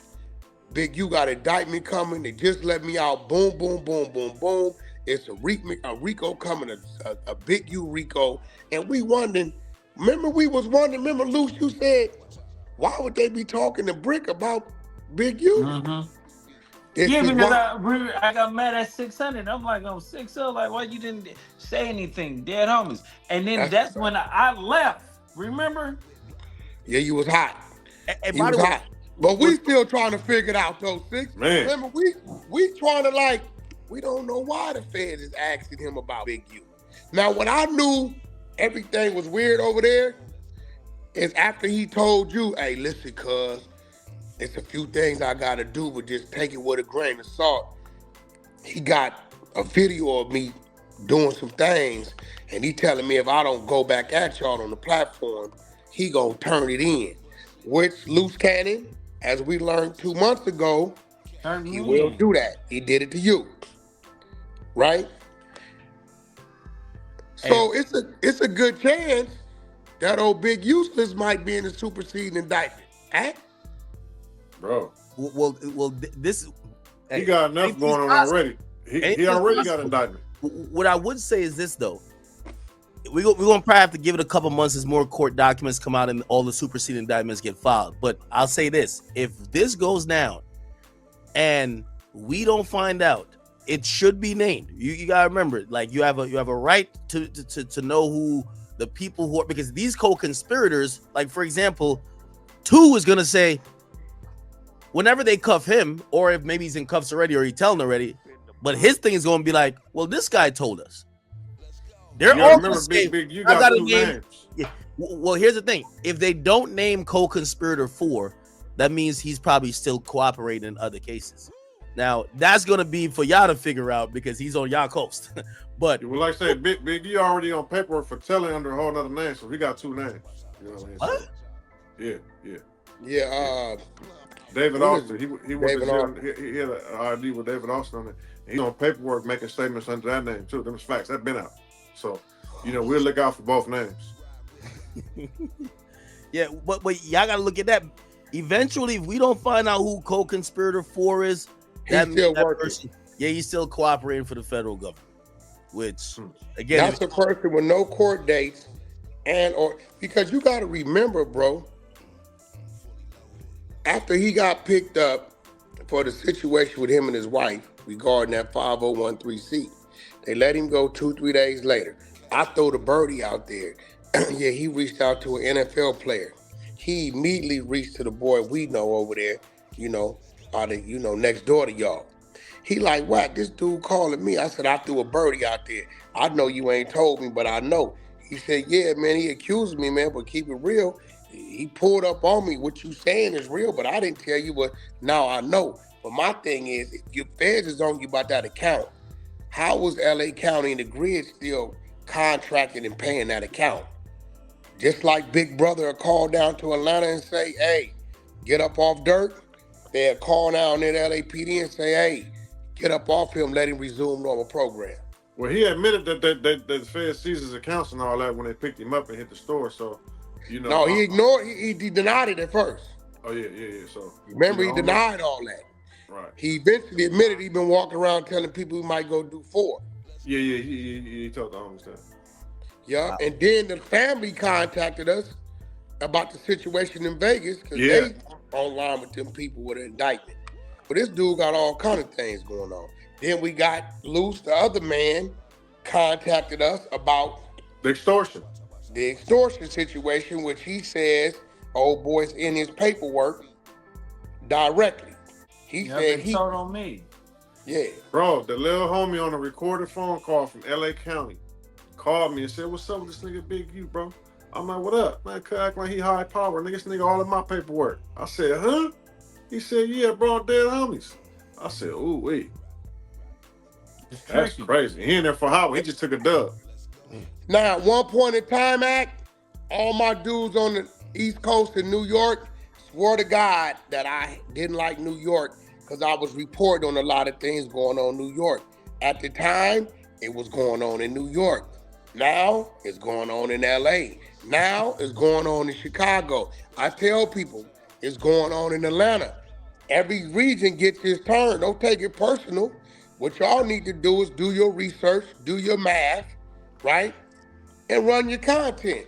Speaker 1: Big U got indictment coming. They just let me out. Boom, boom, boom, boom, boom. It's a RICO coming, a Big U RICO. And we wondering, remember Luce, you said, why would they be talking to Bricc about Big U?
Speaker 12: Yeah, because I got mad at 600. I'm like, oh, 600, like, why you didn't say anything? Dead homies. And then that's when I left. Remember?
Speaker 1: Yeah, you was hot.
Speaker 6: You was hot.
Speaker 1: But we still trying to figure it out, though, 6. Man. Remember, we trying to, we don't know why the feds is asking him about Big U. Now, when I knew everything was weird over there, is after he told you, hey, listen, cuz, it's a few things I gotta do, but just take it with a grain of salt. He got a video of me doing some things, and he telling me if I don't go back at y'all on the platform, he gonna turn it in. Which Luce Cannon, as we learned 2 months ago, he will do that. He did it to you, right? So it's a good chance that old Big Useless might be in the superseding indictment.
Speaker 8: Bro.
Speaker 6: Well, this
Speaker 8: he got enough going on already. He already got indictment.
Speaker 6: What I would say is this, though. We're going to probably have to give it a couple months as more court documents come out and all the superseding indictments get filed. But I'll say this. If this goes down and we don't find out, it should be named. You got to remember, like, you have a right to know who the people who are, because these co-conspirators, like, for example, 2 is going to say, whenever they cuff him, or if maybe he's in cuffs already or he's telling already, but his thing is going to be like, well, this guy told us. They're all going to say,
Speaker 8: Big, you got 2 names.
Speaker 6: Yeah. Well, here's the thing. If they don't name co-conspirator 4, that means he's probably still cooperating in other cases. Now, that's going to be for y'all to figure out because he's on y'all coast. But
Speaker 8: well, like I said, Big, you already on paperwork for telling under a whole other name, so he got 2 names. You know what I mean?
Speaker 6: What?
Speaker 8: Yeah. David Austin. He had an ID with David Austin on it. He's on paperwork making statements under that name too. Them facts. That's been out. So, we'll look out for both names.
Speaker 6: Yeah, but y'all gotta look at that. Eventually, if we don't find out who co-conspirator 4 is,
Speaker 1: he's still working.
Speaker 6: Person, he's still cooperating for the federal government. Which again,
Speaker 1: that's a person with no court dates, because you got to remember, bro. After he got picked up for the situation with him and his wife regarding that 5013C, they let him go 2-3 days later. I throw the birdie out there. Yeah, he reached out to an NFL player. He immediately reached to the boy we know over there, next door to y'all. He like, Wack, this dude calling me. I said, I threw a birdie out there. I know you ain't told me, but I know. He said, yeah, man, he accused me, man, but keep it real. He pulled up on me. What you saying is real, but I didn't tell you, but now I know. But my thing is, if your feds is on you about that account, how was LA County and the grid still contracting and paying that account? Just like Big Brother will call down to Atlanta and say, hey, get up off Durk. They'll call down in LAPD and say, hey, get up off him, let him resume normal program.
Speaker 8: Well, he admitted that the Fed seized his accounts and all that when they picked him up and hit the store. So,
Speaker 1: No, he ignored. He denied it at first.
Speaker 8: Oh yeah. So
Speaker 1: remember, he denied all that.
Speaker 8: Right.
Speaker 1: He eventually admitted he been walking around telling people he might go do 4.
Speaker 8: Yeah. He told the homies that.
Speaker 1: Yeah, wow. And then the family contacted us about the situation in Vegas because they online with them people with an indictment. But this dude got all kind of things going on. Then we got Luce, the other man, contacted us about
Speaker 8: the extortion
Speaker 1: situation, which he says old boy's in his paperwork directly. He said he
Speaker 12: told on me.
Speaker 1: Yeah.
Speaker 8: Bro, the little homie on a recorded phone call from LA County called me and said, what's up with this nigga Big U, bro? I'm like, what up? Man, could act like he high power. Nigga, this nigga all in my paperwork. I said, huh? He said, yeah, bro, dead homies. I said, ooh, wait. That's crazy. He in there for Howard. He just took a dub.
Speaker 1: Now, at one point in time, all my dudes on the East Coast in New York swore to God that I didn't like New York because I was reporting on a lot of things going on in New York. At the time, it was going on in New York. Now, it's going on in LA. Now, it's going on in Chicago. I tell people, it's going on in Atlanta. Every region gets its turn. Don't take it personal. What y'all need to do is do your research, do your math, right? And run your content.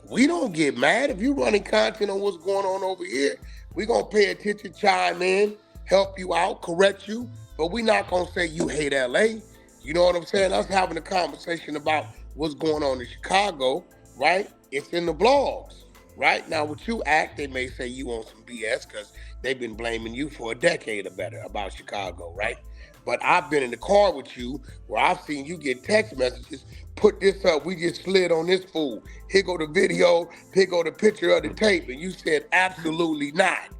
Speaker 1: We don't get mad if you're running content on what's going on over here. We're going to pay attention, chime in, help you out, correct you, but we're not going to say you hate LA. You know what I'm saying? Us having a conversation about what's going on in Chicago, right? It's in the blogs, right? Now, with you they may say you on some BS because they've been blaming you for a decade or better about Chicago, right? But I've been in the car with you where I've seen you get text messages, put this up, we just slid on this fool. Here go the video, here go the picture of the tape, and you said absolutely not.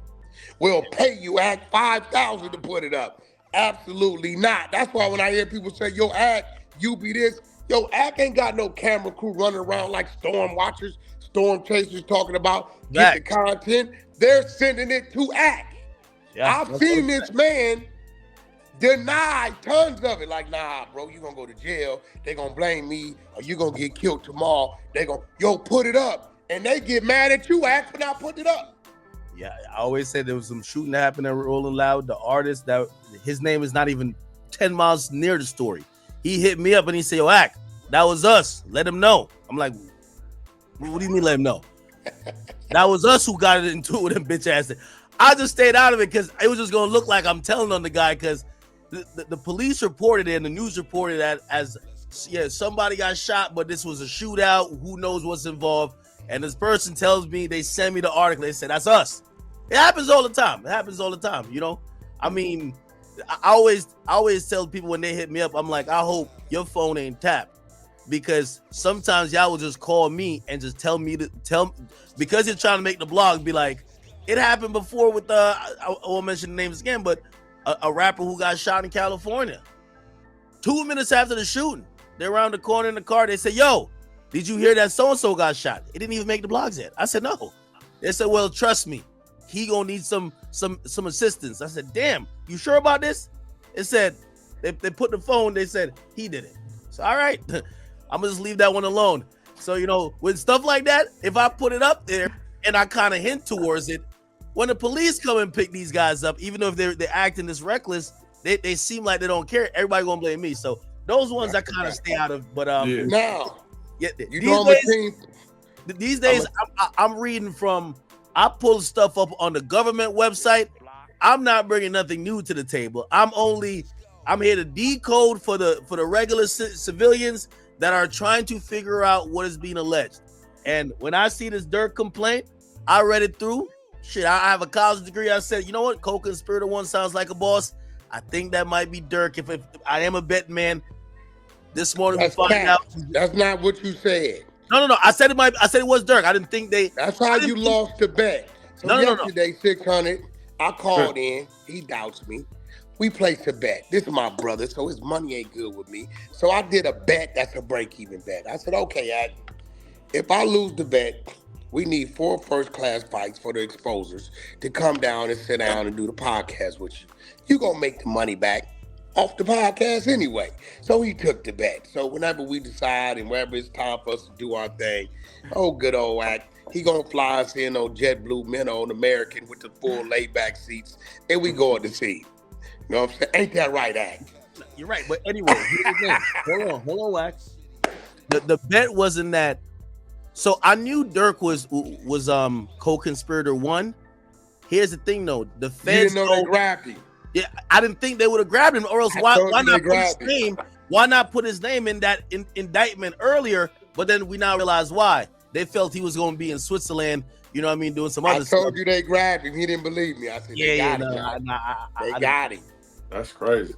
Speaker 1: We'll pay you $5,000 to put it up. Absolutely not. That's why when I hear people say, yo, you be this, yo, ain't got no camera crew running around like storm watchers, storm chasers talking about get the content. They're sending it to Yeah, I've seen this man deny tons of it. Like, nah, bro, you gonna go to jail. They gonna blame me, or you gonna get killed tomorrow. They gonna, put it up. And they get mad at you, for not putting it up.
Speaker 6: Yeah, I always said there was some shooting that happened at Rolling Loud. The artist, that his name is not even 10 miles near the story. He hit me up and he said, yo, that was us. Let him know. I'm like, what do you mean let him know? That was us who got it into it with them bitch ass. I just stayed out of it because it was just gonna look like I'm telling on the guy because the police reported it and the news reported that as somebody got shot, but this was a shootout. Who knows what's involved? And this person tells me, they send me the article. They said, that's us. It happens all the time. You know? I mean, I always tell people when they hit me up, I'm like, I hope your phone ain't tapped. Because sometimes y'all will just call me and just tell me because you're trying to make the blog, be like, it happened before with I won't mention the names again, but a rapper who got shot in California. 2 minutes after the shooting, they're around the corner in the car. They say, yo, did you hear that so-and-so got shot? It didn't even make the blogs yet. I said, no. They said, well, trust me, he gonna need some assistance. I said, damn, you sure about this? It said, They put the phone. They said he did it. So all right, I'm gonna just leave that one alone. So with stuff like that, if I put it up there and I kind of hint towards it, when the police come and pick these guys up, even though if they're acting this reckless, they seem like they don't care. Everybody gonna blame me. So those ones I kind of stay out of. But
Speaker 1: now,
Speaker 6: these days I'm reading from. I pull stuff up on the government website. I'm not bringing nothing new to the table. I'm here to decode for the regular civilians that are trying to figure out what is being alleged. And when I see this Durk complaint, I read it through. Shit, I have a college degree. I said, you know what? Co-conspirator one sounds like a boss. I think that might be Durk. If I am a betting man, this morning we find out.
Speaker 1: That's not what you said.
Speaker 6: No. I said it was Durk. I didn't think they.
Speaker 1: That's how you lost the bet. So yesterday, 600. I called in. He doubts me. We placed a bet. This is my brother, so his money ain't good with me. So I did a bet that's a break-even bet. I said, okay, if I lose the bet, we need 4 first-class fights for the exposers to come down and sit down and do the podcast with you. You gonna make the money back off the podcast anyway. So he took the bet. So whenever we decide and whenever it's time for us to do our thing, good old Wack, he gonna fly us in on JetBlue Minnow on American with the full laid-back seats, and we going to see. You know what I'm saying? Ain't that right, Act?
Speaker 6: You're right. But anyway, hold on, Wax. The bet wasn't that. So I knew Durk was co-conspirator 1. Here's the thing, though. The feds
Speaker 1: didn't know they grabbed him.
Speaker 6: Yeah, I didn't think they would have grabbed him, or else why not put his name? Why not put his name in that indictment earlier? But then we now realize why. They felt he was going to be in Switzerland. You know what I mean? Doing some other stuff.
Speaker 1: I told you they grabbed him. He didn't believe me. I said, they got him. They got him.
Speaker 8: That's crazy.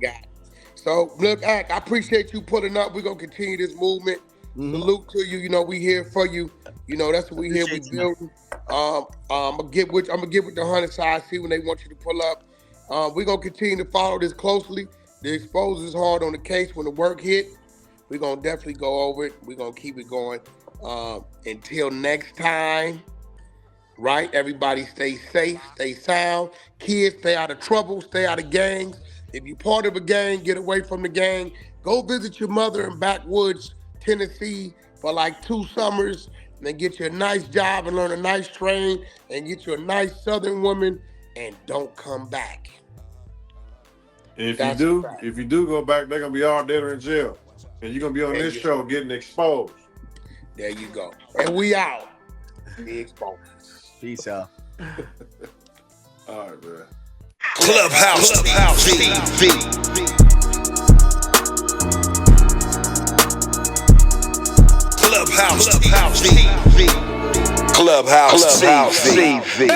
Speaker 1: So, look, Ack, I appreciate you putting up. We're going to continue this movement. Salute to you. You know, we here for you. You know, that's what we here. We building. I'm going to get with the 100 side, see when they want you to pull up. We're going to continue to follow this closely. The expose is hard on the case. When the work hit, we're going to definitely go over it. We're going to keep it going. Until next time, right? Everybody stay safe, stay sound. Kids, stay out of trouble, stay out of gangs. If you're part of a gang, get away from the gang. Go visit your mother in backwoods, Tennessee for like 2 summers, and then get you a nice job and learn a nice trade and get you a nice Southern woman, and don't come back.
Speaker 8: If you do go back, they're gonna be all dead or in jail. And you're gonna be on this show getting exposed.
Speaker 1: There you go. And we out. The exposed.
Speaker 6: Peace out.
Speaker 8: All right, man.
Speaker 14: Clubhouse TV. Clubhouse TV. Clubhouse TV.